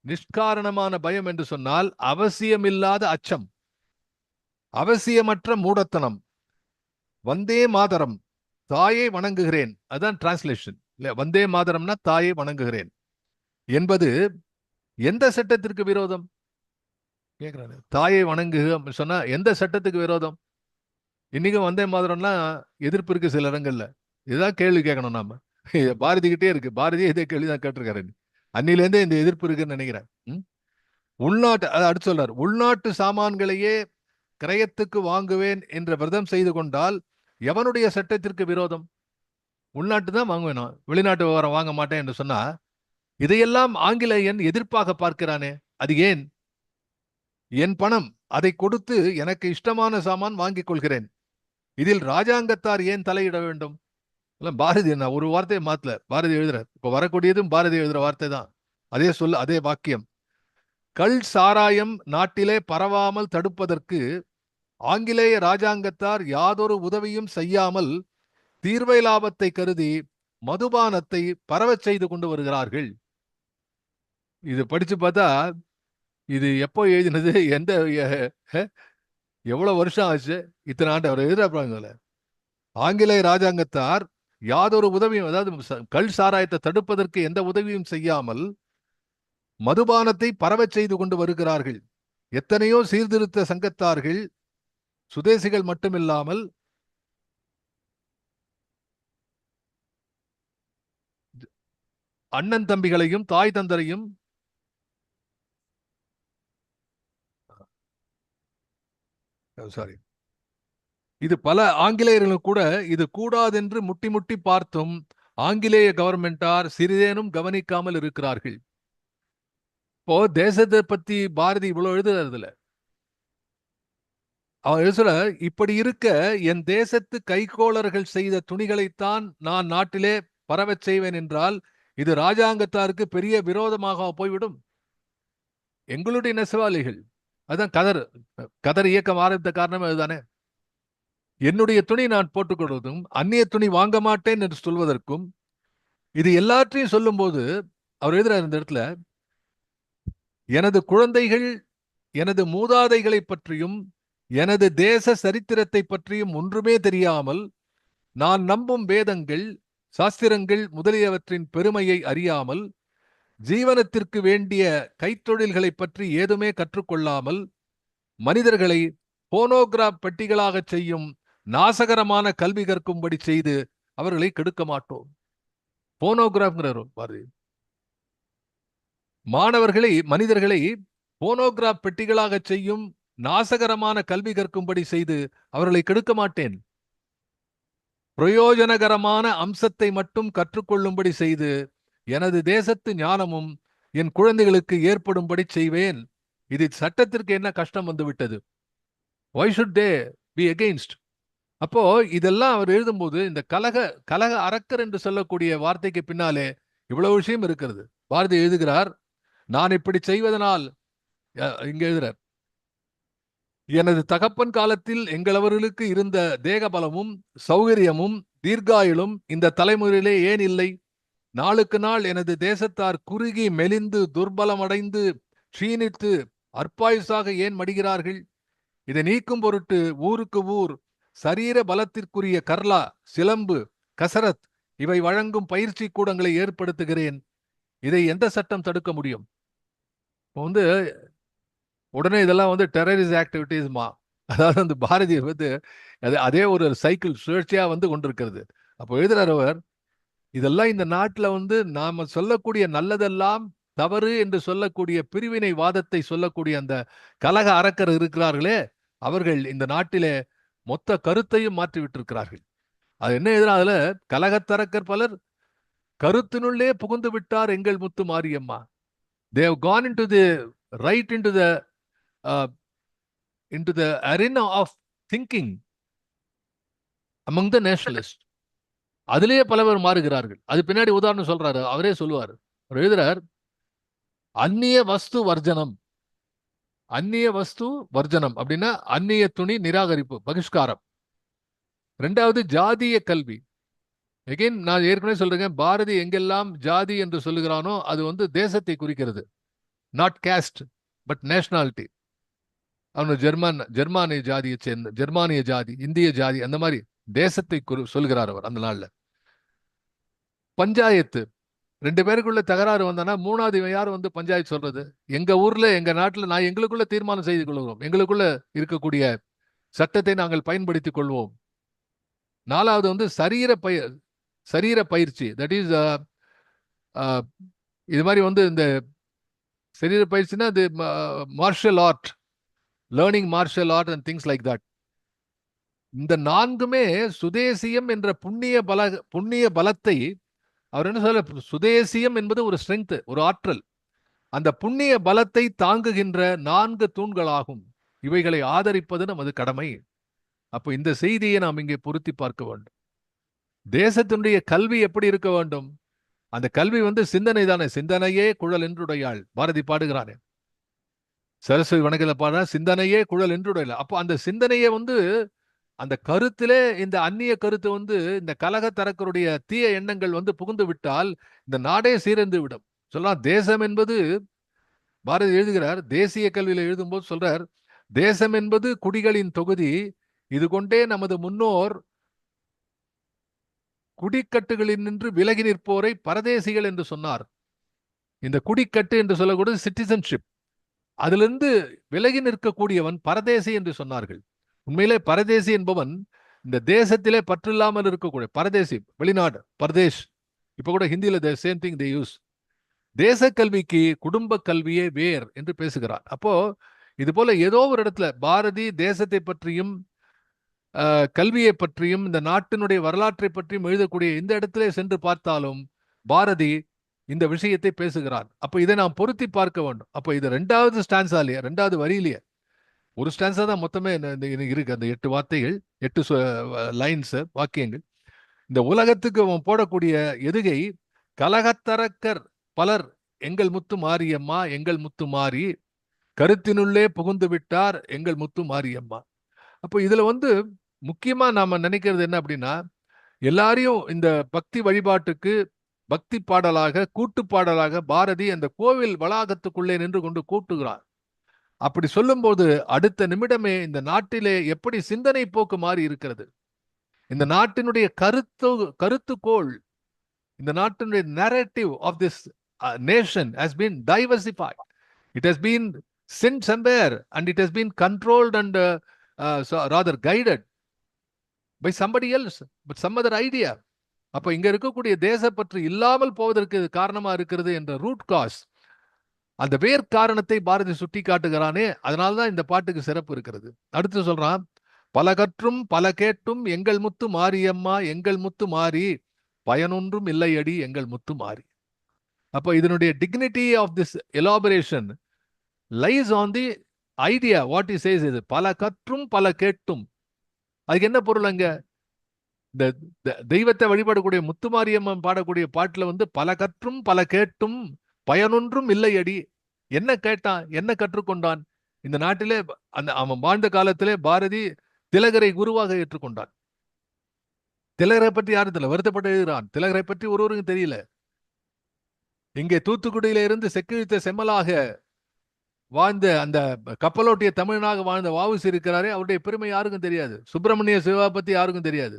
நிஷ்காரணமான பயம் என்று சொன்னால் அவசியமில்லாத அச்சம், அவசியமற்ற மூடத்தனம். வந்தே மாதரம், தாயை வணங்குகிறேன். அதான் டிரான்ஸ்லேஷன். இல்ல, வந்தே மாதரம்னா தாயை வணங்குகிறேன் என்பது எந்த சட்டத்திற்கு விரோதம்? கேட்கிறாரு. தாயை வணங்குக சொன்னா எந்த சட்டத்துக்கு விரோதம்? இன்னைக்கும் வந்தே மாதரம்னா எதிர்ப்பு இருக்கு சில இடங்கள்ல. இதுதான் கேள்வி கேட்கணும் நாம. பாரதிகிட்டே இருக்கு. பாரதியே இதே கேள்விதான் கேட்டிருக்காரு. அன்னிலேருந்தே இந்த எதிர்ப்பு இருக்குன்னு நினைக்கிறேன். உள்நாட்டு அடுத்து சொல்றாரு, உள்நாட்டு சாமான்களையே கிரயத்துக்கு வாங்குவேன் என்ற விரதம் செய்து கொண்டால் எவனுடைய சட்டத்திற்கு விரோதம்? உள்நாட்டு தான் வாங்குவேன், நான் வெளிநாட்டு விவகாரம் வாங்க மாட்டேன் என்று சொன்னா இதையெல்லாம் ஆங்கிலேயன் எதிர்ப்பாக பார்க்கிறானே, அது ஏன்? என் பணம், அதை கொடுத்து எனக்கு இஷ்டமான சாமான் வாங்கிக் கொள்கிறேன். இதில் ராஜாங்கத்தார் ஏன் தலையிட வேண்டும்? பாரதி நான் ஒரு வார்த்தையை மாத்தல, பாரதி எழுதுறார். இப்ப வரக்கூடியதும் பாரதி எழுதுற வார்த்தை தான். அதே சொல்ல, அதே வாக்கியம். கள் சாராயம் நாட்டிலே பரவாமல் தடுப்பதற்கு ஆங்கிலேய ராஜாங்கத்தார் யாதொரு உதவியும் செய்யாமல் தீர்வை லாபத்தை கருதி மதுபானத்தை பரவச் செய்து கொண்டு வருகிறார்கள். இது படிச்சு பார்த்தா இது எப்போ எழுதினது, எந்த எவ்வளவு வருஷம் ஆச்சு, இத்தனை ஆண்டு அவர் எழுதுறாங்க. ஆங்கிலேய ராஜாங்கத்தார் யாதொரு உதவியும், அதாவது கள் சாராயத்தை தடுப்பதற்கு எந்த உதவியும் செய்யாமல் மதுபானத்தை பரவச் செய்து கொண்டு வருகிறார்கள். எத்தனையோ சீர்திருத்த சங்கத்தார்கள் சுதேசிகள் மட்டுமில்லாமல் அண்ணன் தம்பிகளையும் தாய் தந்தரையும் சாரி இது பல ஆங்கிலேயர்களும் கூட இது கூடாதென்று முட்டி முட்டி பார்த்தும் ஆங்கிலேய கவர்மெண்டார் சிறிதேனும் கவனிக்காமல் இருக்கிறார்கள். இப்போ தேசத்தை பத்தி பாரதி இவ்வளவு எழுதுறதுல அவர் எழுதுற, இப்படி இருக்க என் தேசத்து கைகோளர்கள் செய்த துணிகளைத்தான் நான் நாட்டிலே பரவச் செய்வேன் என்றால் இது ராஜாங்கத்தாருக்கு பெரிய விரோதமாக போய்விடும். எங்களுடைய நெசவாளிகள், அதான் கதர் இயக்கம் ஆரம்பித்த காரணமே அதுதானே. என்னுடைய துணி நான் போட்டுக்கொள்வதும் அந்நிய துணி வாங்க மாட்டேன் என்று சொல்வதற்கும், இது எல்லாற்றையும் சொல்லும் போது அவர் எழுதுறார் இந்த இடத்துல, எனது குழந்தைகள் எனது மூதாதைகளை பற்றியும் எனது தேச சரித்திரத்தை பற்றியும் ஒன்றுமே தெரியாமல் நான் நம்பும் வேதங்கள் சாஸ்திரங்கள் முதலியவற்றின் பெருமையை அறியாமல் ஜீவனத்திற்கு வேண்டிய கைத்தொழில்களை பற்றி ஏதுமே கற்றுக்கொள்ளாமல் மனிதர்களை போனோகிராப் பெட்டிகளாக செய்யும் நாசகரமான கல்வி கற்கும்படி செய்து அவர்களை கெடுக்க மாட்டோம். போனோகிராஃப்ங்கிறார் பாரதி. மாணவர்களை, மனிதர்களை போனோகிராப் பெட்டிகளாக செய்யும் நாசகரமான கல்வி கற்கும்படி செய்து அவர்களை கெடுக்க மாட்டேன். பிரயோஜனகரமான அம்சத்தை மட்டும் கற்றுக்கொள்ளும்படி செய்து எனது தேசத்து ஞானமும் என் குழந்தைகளுக்கு ஏற்படும்படி செய்வேன். இது சட்டத்திற்கு என்ன கஷ்டம் வந்து விட்டது? Why should they be against? அப்போ இதெல்லாம் அவர் எழுதும்போது இந்த கலக அரக்கர் என்று சொல்லக்கூடிய வார்த்தைக்கு பின்னாலே இவ்வளவு விஷயம் இருக்கிறது. பாரதி எழுதுகிறார், நான் இப்படி செய்வதனால், இங்க எழுதுறார், எனது தகப்பன் காலத்தில் எங்களவர்களுக்கு இருந்த தேக பலமும் சௌகரியமும் தீர்காயுளும் இந்த தலைமுறையிலே ஏன் இல்லை? நாளுக்கு நாள் எனது தேசத்தார் குறுகி மெலிந்து துர்பலமடைந்து க்ஷீணித்து அற்பாயுசாக ஏன் மடிகிறார்கள்? இதை நீக்கும் பொருட்டு ஊருக்கு ஊர் சரீர பலத்திற்குரிய கர்லா, சிலம்பு, கசரத் இவை வழங்கும் பயிற்சி கூடங்களை ஏற்படுத்துகிறேன். இதை எந்த சட்டம் தடுக்க முடியும்? உடனே இதெல்லாம் டெரரிஸ்ட் ஆக்டிவிட்டிஸ்மா, அதாவது அந்த பாரதியை அதே ஒரு சைக்கிள் சுழற்சியா கொண்டிருக்கிறது. அப்போ எழுதுறார் அவர், இதெல்லாம் இந்த நாட்டில் நாம சொல்லக்கூடிய நல்லதெல்லாம் தவறு என்று சொல்லக்கூடிய பிரிவினை வாதத்தை சொல்லக்கூடிய அந்த கலக அரக்கர் இருக்கிறார்களே, அவர்கள் இந்த நாட்டிலே மொத்த கருத்தையும் மாற்றி விட்டிருக்கிறார்கள். அது என்ன எழுதுறா, அதுல கலகத்தரக்கர் பலர் கருத்தினுள்ளே புகுந்து விட்டார் எங்கள் முத்து Mariamma. They have gone into the into the arena of thinking among the nationalists. அதிலேயே பலவர் மாறுகிறார்கள். அது பின்னாடி உதாரணம் சொல்றாரு, அவரே சொல்லுவார். அவர் எழுதுறார், அந்நிய வஸ்து வர்ஜனம். அந்நிய வஸ்து வர்ஜனம் அப்படின்னா அந்நிய துணி நிராகரிப்பு, பகிஷ்காரம். ரெண்டாவது ஜாதிய கல்வி. எகைன் நான் ஏற்கனவே சொல்றேன், பாரதி எங்கெல்லாம் ஜாதி என்று சொல்லுகிறானோ அது தேசத்தை குறிக்கிறது. Not caste but nationality. அவனு ஜெர்மானிய ஜாதியை சேர்ந்த, ஜெர்மானிய ஜாதி, இந்திய ஜாதி, அந்த மாதிரி தேசத்தை சொல்கிறார் அவர் அந்த நாள்ல. பஞ்சாயத்து, ரெண்டு பேருக்குள்ள தகராறு வந்தானா மூணாவது யார் பஞ்சாயத்து சொல்றது? எங்க ஊர்ல, எங்க நாட்டுல நான் எங்களுக்குள்ள தீர்மானம் செய்து கொள்வோம், எங்களுக்குள்ள இருக்கக்கூடிய சட்டத்தை நாங்கள் பயன்படுத்திக் கொள்வோம். நாலாவது சரீர பயிற்சி, தட் இஸ் இது மாதிரி வந்து இந்த சரீர பயிற்சினா அது marshal art, learning marshal art and things like that. இந்த நான்குமே சுதேசியம் என்ற புண்ணிய பலத்தை அவர் என்ன சொல்ல, சுதேசியம் என்பது ஒரு ஸ்ட்ரென்த், ஒரு ஆற்றல். அந்த புண்ணிய பலத்தை தாங்குகின்ற 4 தூண்களாகும். இவைகளை ஆதரிப்பது நமது கடமை. அப்போ இந்த செய்தியை நாம் இங்கே பொருத்தி பார்க்க வேண்டும். தேசத்தினுடைய கல்வி எப்படி இருக்க வேண்டும்? அந்த கல்வி வந்து சிந்தனை தானே. சிந்தனையே குழல் என்றுடையாள், பாரதி பாடுகிறானே. சரஸ்வதி வணக்கத்தில் பாடுற சிந்தனையே குழல் என்றுடையாள். அப்போ அந்த சிந்தனையை வந்து அந்த கருத்திலே இந்த அந்நிய கருத்து வந்து இந்த கலகத்தரக்கருடைய தீய எண்ணங்கள் வந்து புகுந்து விட்டால் இந்த நாடே சீரந்து விடும். சொல்லலாம் தேசம் என்பது, பாரதி எழுதுகிறார், தேசிய கல்வியில எழுதும்போது சொல்றார், தேசம் என்பது குடிகளின் தொகுதி, இது கொண்டே நமது முன்னோர் குடிக்கட்டுகளில் நின்று விலகி நிற்போரை பரதேசிகள் என்று சொன்னார். இந்த குடிக்கட்டு என்று சொல்லக்கூடிய சிட்டிசன்ஷிப், அதிலிருந்து விலகி நிற்கக்கூடியவன் பரதேசி என்று சொன்னார்கள். உண்மையிலே பரதேசி என்பவன் இந்த தேசத்திலே பற்றில்லாமல் இருக்கக்கூடிய பரதேசி, வெளிநாடு, பரதேஷ். இப்ப கூட ஹிந்தியில சேம் திங் தே யூஸ். தேச கல்விக்கு குடும்ப கல்வியே வேர் என்று பேசுகிறார். அப்போ இது போல ஏதோ ஒரு இடத்துல பாரதி தேசத்தை பற்றியும் கல்வியை பற்றியும் இந்த நாட்டினுடைய வரலாற்றை பற்றியும் எழுதக்கூடிய இந்த இடத்திலே சென்று பார்த்தாலும் பாரதி இந்த விஷயத்தை பேசுகிறார். அப்ப இதை நாம் பொருத்தி பார்க்க வேண்டும். அப்ப இது 2வது ஸ்டான்ஸாலேயே, 2வது வரியிலேயே, ஒரு ஸ்டான்ஸா தான் மொத்தமே இருக்கு. அந்த 8 வார்த்தைகள், 8 லைன்ஸ், வாக்கியங்கள். இந்த உலகத்துக்கு அவன் போடக்கூடிய எதுகை, கலகத்தரக்கர் பலர் எங்கள் முத்து மாரியம்மா, எங்கள் முத்து மாறி கருத்தினுள்ளே புகுந்து விட்டார் எங்கள் முத்து மாரியம்மா. அப்போ இதுல வந்து முக்கியமா நாம நினைக்கிறது என்ன அப்படின்னா, எல்லாரையும் இந்த பக்தி வழிபாட்டுக்கு பக்தி பாடலாக, கூட்டு பாடலாக பாரதி அந்த கோவில் வளாகத்துக்குள்ளே நின்று கொண்டு கூட்டுகிறார். அப்படி சொல்லும்போது அடுத்த நிமிடமே இந்த நாட்டிலே எப்படி சிந்தனை போக்கு மாறி இருக்கிறது, இந்த நாட்டினுடைய கருத்துக்கோள், இந்த நாட்டினுடைய narrative of this nation has been diversified. It has been sent somewhere and it has been controlled and rather guided by somebody else, but some other idea. அப்ப இங்க இருக்கக்கூடிய தேசப்பற்று இல்லாமல் போவதற்கு காரணமா இருக்கிறது என்ற ரூட் காஸ், அந்த வேர் காரணத்தை பாரதி சுட்டி காட்டுகிறானே, அதனால்தான் இந்த பாட்டுக்கு சிறப்பு இருக்கிறது. அடுத்து சொல்றான், பல கற்றும் பல கேட்டும் எங்கள் முத்து மாரியம்மா, எங்கள் முத்து மாறி பயனொன்றும் இல்லையடி எங்கள் முத்து மாறி. அப்ப இதனுடைய dignity of this elaboration lies on the idea. What is says இது, பல கற்றும் பல கேட்டும். அதுக்கு என்ன பொருள்? அங்க இந்த தெய்வத்தை வழிபடக்கூடிய முத்துமாரியம்மன் பாடக்கூடிய பாட்டுல வந்து பல கற்றும் பல கேட்டும் பயனொன்றும் இல்லையடி. என்ன கேட்டான், என்ன கற்றுக்கொண்டான்? இந்த நாட்டிலே அந்த அவன் வாழ்ந்த காலத்திலே பாரதி திலகரை குருவாக ஏற்றுக்கொண்டான். திலகரை பற்றி யாரும் தெரியல, வருத்தப்பட்டு எழுதுகிறான். திலகரை பற்றி ஒருவருக்கும் தெரியல. இங்கே தூத்துக்குடியில இருந்து செக்கிழித்த செம்மலாக வாழ்ந்த அந்த கப்பலோட்டிய தமிழனாக வாழ்ந்த வ.உ.சி. இருக்கிறாரே, அவருடைய பெருமை யாருக்கும் தெரியாது. சுப்பிரமணிய சிவா பத்தி யாருக்கும் தெரியாது.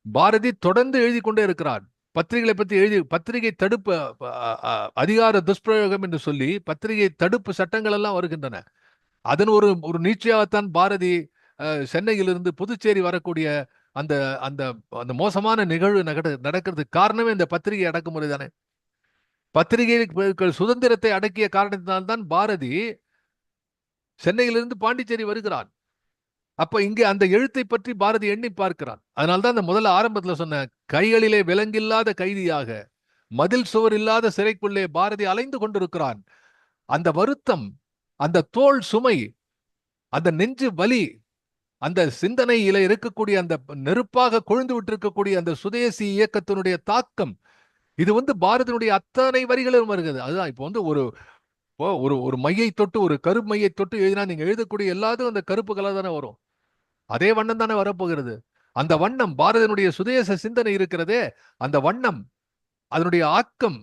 பாரதி தொடர்ந்து எழுதி கொண்டே இருக்கிறார். பத்திரிகைகளை பத்தி எழுதி, பத்திரிகை தடுப்பு அதிகார துஷ்பிரயோகம் என்று சொல்லி பத்திரிகை தடுப்பு சட்டங்கள் எல்லாம் வருகின்றன. அதன் ஒரு நீட்சியாகத்தான் பாரதி சென்னையிலிருந்து புதுச்சேரி வரக்கூடிய அந்த அந்த அந்த மோசமான நிகழ்வு நடக்கிறதுக்கு காரணமே இந்த பத்திரிகை அடக்குமுறை தானே. பத்திரிகை சுதந்திரத்தை அடக்கிய காரணத்தினால்தான் பாரதி சென்னையிலிருந்து பாண்டிச்சேரி வருகிறான். அப்ப இங்கே அந்த எழுத்தை பற்றி பாரதி எண்ணி பார்க்கிறான். அதனால்தான் அந்த முதல்ல ஆரம்பத்துல சொன்ன, கைகளிலே விலங்கில்லாத கைதியாக மதில் சுவர் இல்லாத சிறைக்குள்ளே பாரதி அலைந்து கொண்டிருக்கிறான். அந்த வருத்தம், அந்த தோல் சுமை, அந்த நெஞ்சு வலி, அந்த சிந்தனையில இருக்கக்கூடிய அந்த நெருப்பாக கொழுந்து விட்டிருக்கக்கூடிய அந்த சுதேசி இயக்கத்தினுடைய தாக்கம், இது வந்து பாரதியினுடைய அத்தனை வரிகளும் வருகிறது. அதுதான் இப்போ வந்து ஒரு மையை தொட்டு, ஒரு கருப்பு மையை தொட்டு எழுதினா நீங்க எழுதக்கூடிய எல்லாத்துக்கும் அந்த கருப்பு கலர் தானே வரும். அதே வண்ணம் தானே வரப்போகிறது. அந்த வண்ணம் பாரதியினுடைய சுதேச சிந்தனை இருக்கிறதே, அந்த வண்ணம், அதனுடைய ஆக்கம்,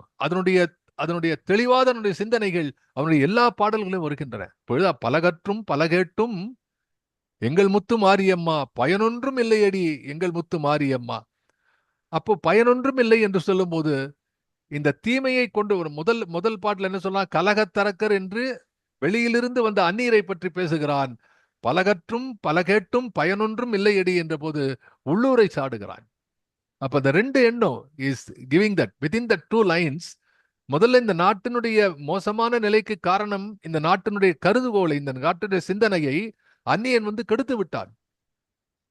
அதனுடைய தெளிவாத சிந்தனைகள் அவனுடைய எல்லா பாடல்களையும் வருகின்றன. பொழுதா பல கற்றும் பல கேட்டும் எங்கள் முத்து மாரியம்மா, பயனொன்றும் இல்லையடி எங்கள் முத்து மாரியம்மா. அப்போ பயனொன்றும் இல்லை என்று சொல்லும் போது இந்த தீமையை கொண்டு ஒரு முதல் பாட்டுல என்ன சொல்லலாம், கலகத்தரக்கர் என்று வெளியிலிருந்து வந்த அந்நீரை பற்றி பேசுகிறான். பலகற்றும் பல கேட்டும் பயனொன்றும் இல்லையடி என்ற போது உள்ளூரை சாடுகிறான். அப்ப அந்த ரெண்டு எண்ணம் is giving that within the two lines. முதல்ல இந்த நாட்டினுடைய மோசமான நிலைக்கு காரணம் இந்த நாட்டினுடைய கருதுகோளை, இந்த நாட்டினுடைய சிந்தனையை அந்நியன் வந்து கெடுத்து விட்டான்.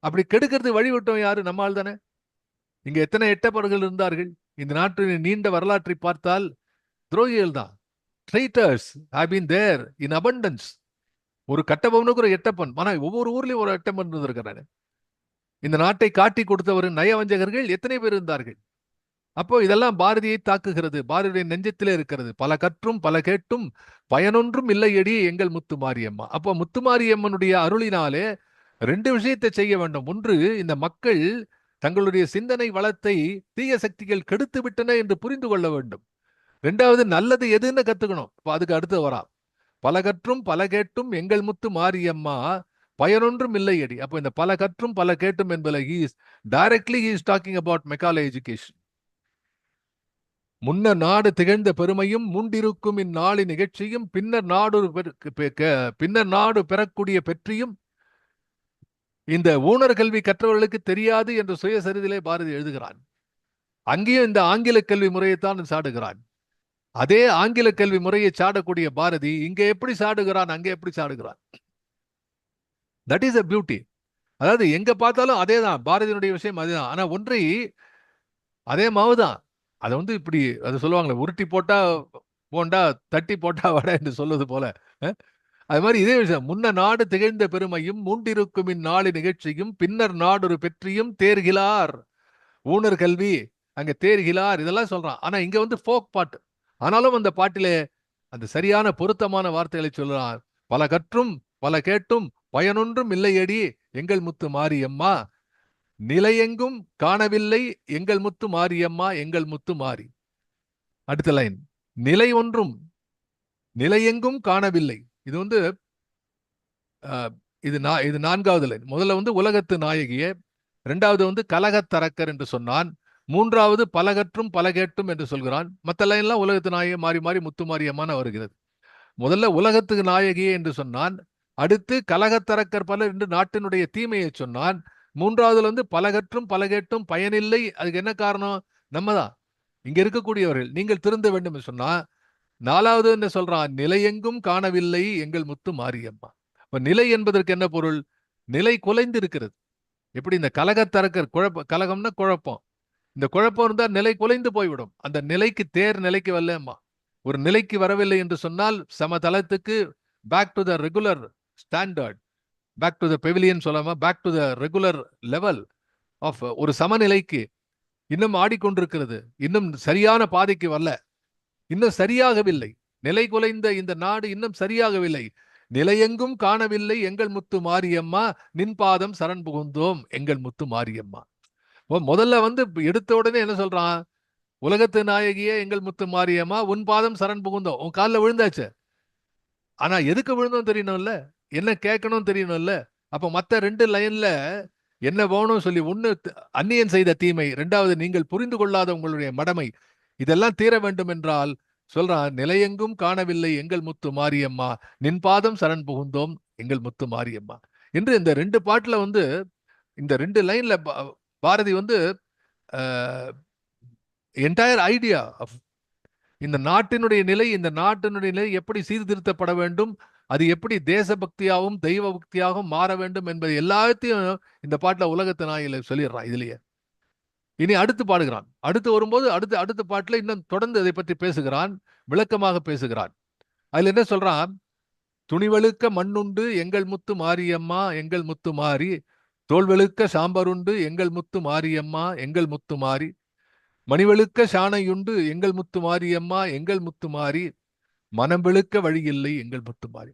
அப்படி கெடுக்கிறது வழிவிட்டோம் யாரு? நம்மால் தானே. இங்க எத்தனை எட்டப்பர்கள் இருந்தார்கள்? இந்த நாட்டின் நீண்ட வரலாற்றை பார்த்தால் துரோகிகள் தான். Traitors have been there in abundance. ஒரு கட்டபொம்மனுக்கு ஒரு எட்டப்பன், ஆனா ஒவ்வொரு ஊர்லயும் ஒரு எட்டப்பன் இருந்திருக்கிறாரு. இந்த நாட்டை காட்டி கொடுத்தவர் நயவஞ்சகர்கள் எத்தனை பேர் இருந்தார்கள்? அப்போ இதெல்லாம் பாரதியை தாக்குகிறது, பாரதியுடைய நெஞ்சத்திலே இருக்கிறது. பல கற்றும் பல கேட்டும் பயனொன்றும் இல்லையடி எங்கள் முத்து மாரியம்மா. அப்போ முத்து மாரியம்மனுடைய அருளினாலே ரெண்டு விஷயத்தை செய்ய வேண்டும். ஒன்று, இந்த மக்கள் தங்களுடைய சிந்தனை வளத்தை தீய சக்திகள் கெடுத்து விட்டன என்று புரிந்து கொள்ள வேண்டும். ரெண்டாவது, நல்லது எதுன்னு கத்துக்கணும். அதுக்கு அடுத்து வரா, பல கற்றும் பல கேட்டும் எங்கள் முத்து மாரியம்மா பயனொன்றும் இல்லையடி. அப்போ இந்த பல கற்றும் பல கேட்டும் என்பதில் directly he is talking about Macaulay education. முன்னர் நாடு திகழ்ந்த பெருமையும் மூண்டிருக்கும் இந்நாளி நிகழ்ச்சியும் பின்னர் நாடு பெறக்கூடிய பெற்றியும் இந்த ஊனர் கல்வி கற்றவர்களுக்கு தெரியாது என்று சுயசரிதிலே பாரதி எழுதுகிறான். அங்கேயும் இந்த ஆங்கில கல்வி முறையைத்தான் சாடுகிறான். அதே ஆங்கில கல்வி முறையை சாடக்கூடிய பாரதி இங்க எப்படி சாடுகிறான், அங்கே எப்படி சாடுகிறான். That is a beauty. அதாவது எங்க பார்த்தாலும் அதே தான், பாரதியினுடைய விஷயம் அதுதான். ஆனா ஒன்றை அதே மாவுதான். அதை வந்து இப்படி அதை சொல்லுவாங்களே, உருட்டி போட்டா போண்டா தட்டி போட்டா வடை என்று சொல்வது போல. அது மாதிரி இதே விஷயம், முன்ன நாடு திகழ்ந்த பெருமையும் மூண்டிருக்கும் இந்நாளி நிகழ்ச்சியும் பின்னர் நாடொரு பெற்றியும் தேர்கிலார். ஊனர் கல்வி அங்க தேர்கிலார் இதெல்லாம் சொல்றான். ஆனா இங்க வந்து ஃபோக் பாட்டு. ஆனாலும் அந்த பாட்டிலே அந்த சரியான பொருத்தமான வார்த்தைகளை சொல்றான். பல கற்றும் பல கேட்டும் பயனொன்றும் இல்லையடி எங்கள் முத்து மாரியம்மா, நிலையெங்கும் காணவில்லை எங்கள் முத்து மாரியம்மா எங்கள் முத்து மாறி. அடுத்த லைன், நிலை ஒன்றும் நிலையெங்கும் காணவில்லை. இது வந்து இது நான்காவது லைன். முதல்ல வந்து உலகத்து நாயகியே, இரண்டாவது வந்து கலகத்தரக்கர் என்று சொன்னான், மூன்றாவது பலகற்றும் பல கேட்டும் என்று சொல்கிறான். மற்ற லைன்லாம் உலகத்து நாயகி மாறி மாறி முத்து மாரியம்மான வருகிறது. முதல்ல உலகத்துக்கு நாயகியே என்று சொன்னான், அடுத்து கலகத்தரக்கர் பலர் என்று நாட்டினுடைய தீமையை சொன்னான், மூன்றாவதுல வந்து பலகற்றும் பல கேட்டும் பயனில்லை. அதுக்கு என்ன காரணம்? நம்ம தான், இங்க இருக்கக்கூடியவர்கள். நீங்கள் திருந்த வேண்டும் என்று சொன்னா, நாலாவது என்ன சொல்றான்? நிலையெங்கும் காணவில்லை எங்கள் முத்து மாரியம்மா. இப்ப நிலை என்பதற்கு என்ன பொருள்? நிலை குலைந்து இருக்கிறது. எப்படி இந்த கலகத்தரக்கர் கலகம்னா குழப்பம். இந்த குழப்பம் இருந்தால் நிலை குலைந்து போய்விடும். அந்த நிலைக்கு தேர் நிலைக்கு வரலம்மா. ஒரு நிலைக்கு வரவில்லை என்று சொன்னால் சமதளத்துக்கு back to the regular standard, back to the pavilion சொல்லாம back to the regular level of ஒரு சமநிலைக்கு இன்னும் ஆடிக்கொண்டிருக்கிறது. இன்னும் சரியான பாதைக்கு வரல, இன்னும் சரியாகவில்லை. நிலை குலைந்த இந்த நாடு இன்னும் சரியாகவில்லை. நிலையெங்கும் காணவில்லை எங்கள் முத்து மாரியம்மா, நின் பாதம் சரண் புகுந்தோம் எங்கள் முத்து மாரியம்மா. முதல்ல வந்து எடுத்த உடனே என்ன சொல்றான்? உலகத்து நாயகியே எங்கள் முத்து மாரியம்மா, உன் பாதம் சரண் புகுந்தோம். உன் காலில் விழுந்தாச்சு. ஆனா எதுக்கு விழுந்தோம் தெரியணும்ல, என்ன கேட்கணும் தெரியணும்ல. அப்ப மத்த ரெண்டு லைன்ல என்ன வேணும் சொல்லி, ஒண்ணு அந்நியன் செய்த தீமை, ரெண்டாவது நீங்கள் புரிந்து கொள்ளாத உங்களுடைய மடமை, இதெல்லாம் தீர வேண்டும் என்றால் சொல்றான், நிலையெங்கும் காணவில்லை எங்கள் முத்து மாரியம்மா, நின் பாதம் சரண் புகுந்தோம் எங்கள் முத்து மாரியம்மா என்று இந்த ரெண்டு பாட்டுல வந்து, இந்த ரெண்டு லைன்ல பாரதி வந்து என்டையர் ஐடியா ஆஃப் இந்த நாட்டினுடைய நிலை, இந்த நாட்டினுடைய நிலை எப்படி சீர்திருத்தப்பட வேண்டும், அது எப்படி தேசபக்தியாகவும் தெய்வ பக்தியாகவும் மாற வேண்டும் என்பது எல்லாத்தையும் இந்த பாட்டுல உலகத்து நாயில சொல்லிடுறான் இதுலயே. இனி அடுத்து பாடுகிறான். அடுத்து வரும்போது அடுத்த பாட்டுல இன்னும் தொடர்ந்து அதை பற்றி பேசுகிறான், விளக்கமாக பேசுகிறான். அதுல என்ன சொல்றான்? துணிவெழுக்க மண்ணுண்டு எங்கள் முத்து மாரியம்மா எங்கள் முத்து மாறி, தோல்வெழுக்க சாம்பருண்டு எங்கள் முத்து மாரியம்மா எங்கள் முத்து மாறி, மணிவெழுக்க சாணையுண்டு எங்கள் முத்து மாரியம்மா எங்கள் முத்து மாறி, மனம் வெளுக்க வழியில்லை எங்கள் முத்து மாறி.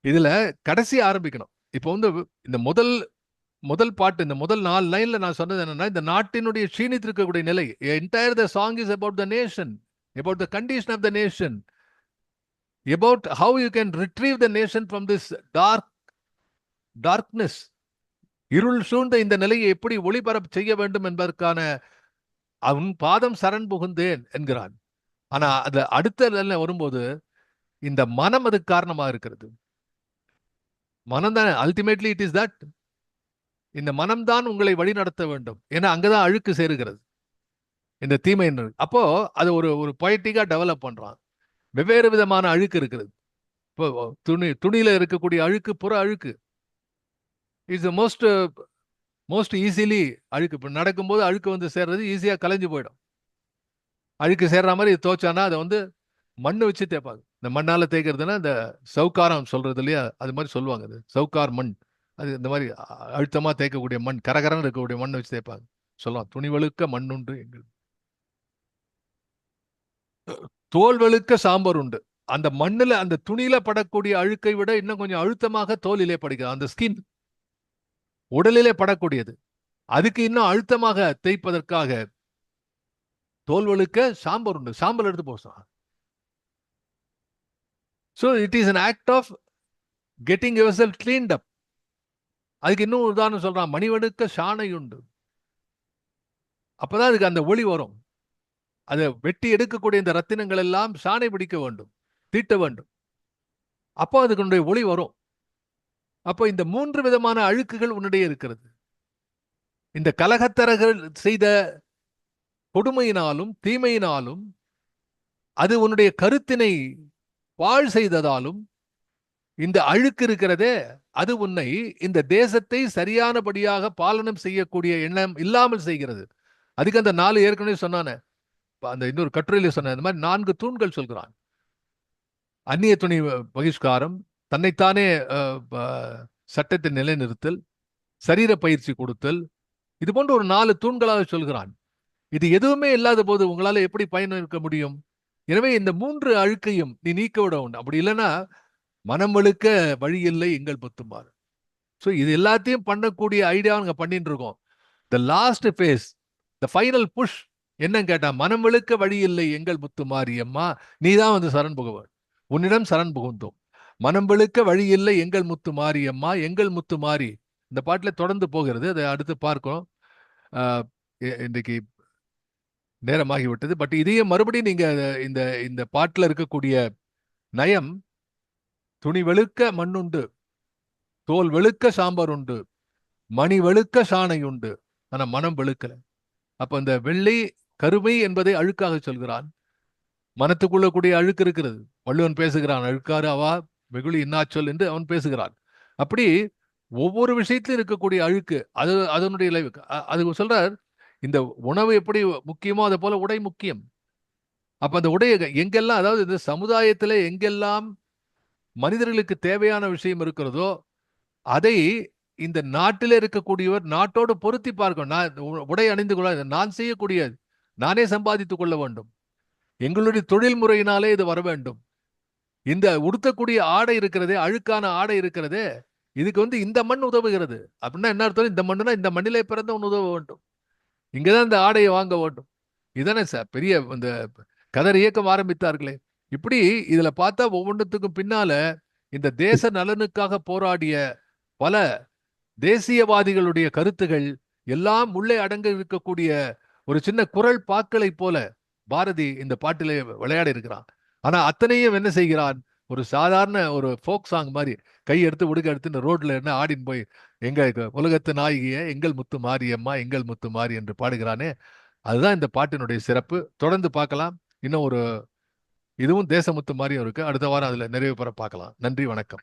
இதுல கடைசி ஆரம்பிக்கணும். இப்போ வந்து இந்த முதல் பாட்டு, இந்த முதல் 4 லைன்ல நான் சொன்னது என்னன்னா, இந்த நாட்டினுடைய க்ஷீணித்திருக்கக்கூடிய நிலை. Entire the song is about the nation, about the condition of the nation, about how you can retrieve the nation from this darkness. இருள் சூழ்ந்த இந்த நிலையை எப்படி ஒளிபரப்பு செய்ய வேண்டும் என்பதற்கான அவன் பாதம் சரண் புகுந்தேன் என்கிறான். ஆனா அது அடுத்த வரும்போது இந்த மனம் அதுக்கு காரணமா இருக்கிறது. மனம் தானே அல்டிமேட்லி இட் இஸ் தட். இந்த மனம்தான் உங்களை வழிநடத்த வேண்டும். ஏன்னா அங்கதான் அழுக்கு சேருகிறது, இந்த தீமை. அப்போ அது ஒரு ஒரு பொயட்டிக்கா டெவலப் பண்றான். வெவ்வேறு விதமான அழுக்கு இருக்கிறது. இப்போ துணியில இருக்கக்கூடிய அழுக்கு புற அழுக்கு இஸ் மோஸ்ட் ஈஸிலி அழுக்கு. இப்போ நடக்கும்போது அழுக்கு வந்து சேர்றது ஈஸியாக கலைஞ்சு போயிடும். அழுக்கு சேர்ற மாதிரி தோச்சானா அதை வந்து மண்ணு வச்சு தேய்ப்பாங்க. இந்த மண்ணால் தேய்க்கிறதுனா இந்த சவுக்காரம் சொல்றது இல்லையா, அது மாதிரி சொல்லுவாங்க. அது சவுக்கார் மண். அது இந்த மாதிரி அழுத்தமாக தேய்க்கக்கூடிய மண், கரகரன்னு இருக்கக்கூடிய மண்ணை வச்சு தேய்ப்பாங்க. சொல்லலாம் துணி வெளுக்க மண் உண்டு எங்கள் தோல் வெளுக்க சாம்பார் உண்டு. அந்த மண்ணுல அந்த துணியில படக்கூடிய அழுக்கை விட இன்னும் கொஞ்சம் அழுத்தமாக தோலிலே படுகிறது. அந்த ஸ்கின் உடலிலே படக்கூடியது, அதுக்கு இன்னும் அழுத்தமாக தேய்ப்பதற்காக தோல் வெளுக்க சாம்பார் உண்டு. சாம்பல் எடுத்து போசலாம். So it is an act of getting yourself cleaned up. அதுக்கு இன்னும் உதாரணம் சொல்றான், மணிவெடுக்க சாணை உண்டு. அப்பதான் அதுக்கு அந்த ஒளி வரும். அதை வெட்டி எடுக்கக்கூடிய இந்த ரத்தினங்கள் எல்லாம் சாணை பிடிக்க வேண்டும், தீட்ட வேண்டும். அப்போ அதுக்கு ஒளி வரும். அப்போ இந்த 3 விதமான அழுக்குகள் உன்னிடையே இருக்கிறது. இந்த கலகத்தரகள் செய்த கொடுமையினாலும் தீமையினாலும், அது உன்னுடைய கருத்தினை பாழ் செய்ததாலும், இந்த அழுக்கு இருக்கிறதே அது உன்னை இந்த தேசத்தை சரியானபடியாக பாலனம் செய்யக்கூடிய எண்ணம் இல்லாமல் செய்கிறது. அதுக்கு அந்த 4 ஏற்கனவே சொன்னானே, அந்த இன்னொரு கட்டுரையில சொன்ன இந்த மாதிரி 4 தூண்கள் சொல்கிறான். அந்நிய துணி பகிஷ்காரம், தன்னைத்தானே சட்டத்தை நிலைநிறுத்தல், சரீர பயிற்சி கொடுத்தல், இது போன்ற ஒரு 4 தூண்களாக சொல்கிறான். இது எதுவுமே இல்லாத போது உங்களால எப்படி பயன் இருக்க முடியும்? எனவே இந்த 3 அழுக்கையும் நீ நீக்க விட உண்டு. அப்படி இல்லைன்னா மனம் வெளுக்க வழி இல்லை எங்கள் முத்துமாறு. ஸோ இது எல்லாத்தையும் பண்ணக்கூடிய ஐடியா நாங்க பண்ணிட்டு இருக்கோம். The last phase, the final push என்னன்னு கேட்டா, மனம் வெளுக்க வழி இல்லை எங்கள் முத்துமாரி அம்மா, நீ தான் வந்து சரண் புகுவன். உன்னிடம் சரண் புகுந்தோம். மனம் வெளுக்க வழி இல்லை எங்கள் முத்து மாரி அம்மா, எங்கள் முத்து மாரி. இந்த பாட்டுல தொடர்ந்து போகிறது. அதை அடுத்து பார்க்கிறோம். இன்றைக்கு நேரமாகிவிட்டது. பட் இதையும் மறுபடியும் நீங்க இந்த இந்த பாட்டுல இருக்கக்கூடிய நயம், துணி வெளுக்க மண்ணுண்டு, தோல் வெளுக்க சாம்பார் உண்டு, மணி வெளுக்க சாணை உண்டு, ஆனா மனம் வெளுக்கல. அப்ப இந்த வெள்ளை கருமை என்பதை அழுக்காக சொல்கிறான். மனத்துக்குள்ள கூடிய அழுக்கு இருக்கிறது. வள்ளுவன் பேசுகிறான், அழுக்காறு அவா வெகுளி இன்னாச்சொல் என்று அவன் பேசுகிறான். அப்படி ஒவ்வொரு விஷயத்திலும் இருக்கக்கூடிய அழுக்கு அது அதனுடைய அது சொல்றார். இந்த உணவு எப்படி முக்கியமோ அதை போல உடை முக்கியம். அப்ப அந்த உடைய எங்கெல்லாம், அதாவது இந்த சமுதாயத்துல எங்கெல்லாம் மனிதர்களுக்கு தேவையான விஷயம் இருக்கிறதோ அதை இந்த நாட்டில இருக்கக்கூடியவர் நாட்டோடு பொருத்தி பார்க்கணும். நான் உடை அணிந்து கொள்ள, நான் செய்யக்கூடிய, நானே சம்பாதித்துக் கொள்ள வேண்டும். எங்களுடைய தொழில் முறையினாலே இது வர வேண்டும். இந்த உடுத்தக்கூடிய ஆடை இருக்கிறதே, அழுக்கான ஆடை இருக்கிறதே, இதுக்கு வந்து இந்த மண் உதவுகிறது. அப்படின்னா என்ன அர்த்தம்? இந்த மண்ணுனா இந்த மண்ணிலே பிறந்தவன் உதவ வேண்டும், இங்கதான் இந்த ஆடையை வாங்க வேண்டும். இதானே சார் பெரிய இந்த கதர் இயக்கம் ஆரம்பித்தார்களே. இப்படி இதுல பார்த்தா ஒவ்வொன்றுத்துக்கும் பின்னால இந்த தேச நலனுக்காக போராடிய பல தேசியவாதிகளுடைய கருத்துகள் எல்லாம் உள்ளே அடங்க இருக்கக்கூடிய ஒரு சின்ன குரல் பாக்களை போல பாரதி இந்த பாட்டிலே விளையாடி இருக்கிறான். ஆனா அத்தனையும் என்ன செய்கிறான்? ஒரு சாதாரண ஒரு ஃபோக் சாங் மாதிரி கை எடுத்து உடுக்க எடுத்து ரோட்ல என்ன ஆடின்னு போய் எங்க உலகத்து நாயகிய எங்கள் முத்து மாரியம்மா, எங்கள் முத்து மாரி என்று பாடுகிறானே, அதுதான் இந்த பாட்டினுடைய சிறப்பு. தொடர்ந்து பார்க்கலாம். இன்னும் ஒரு இதுவும் தேசமுத்து மாதிரியும் இருக்கு. அடுத்த வாரம் அதுல நிறைவு பெற பார்க்கலாம். நன்றி, வணக்கம்.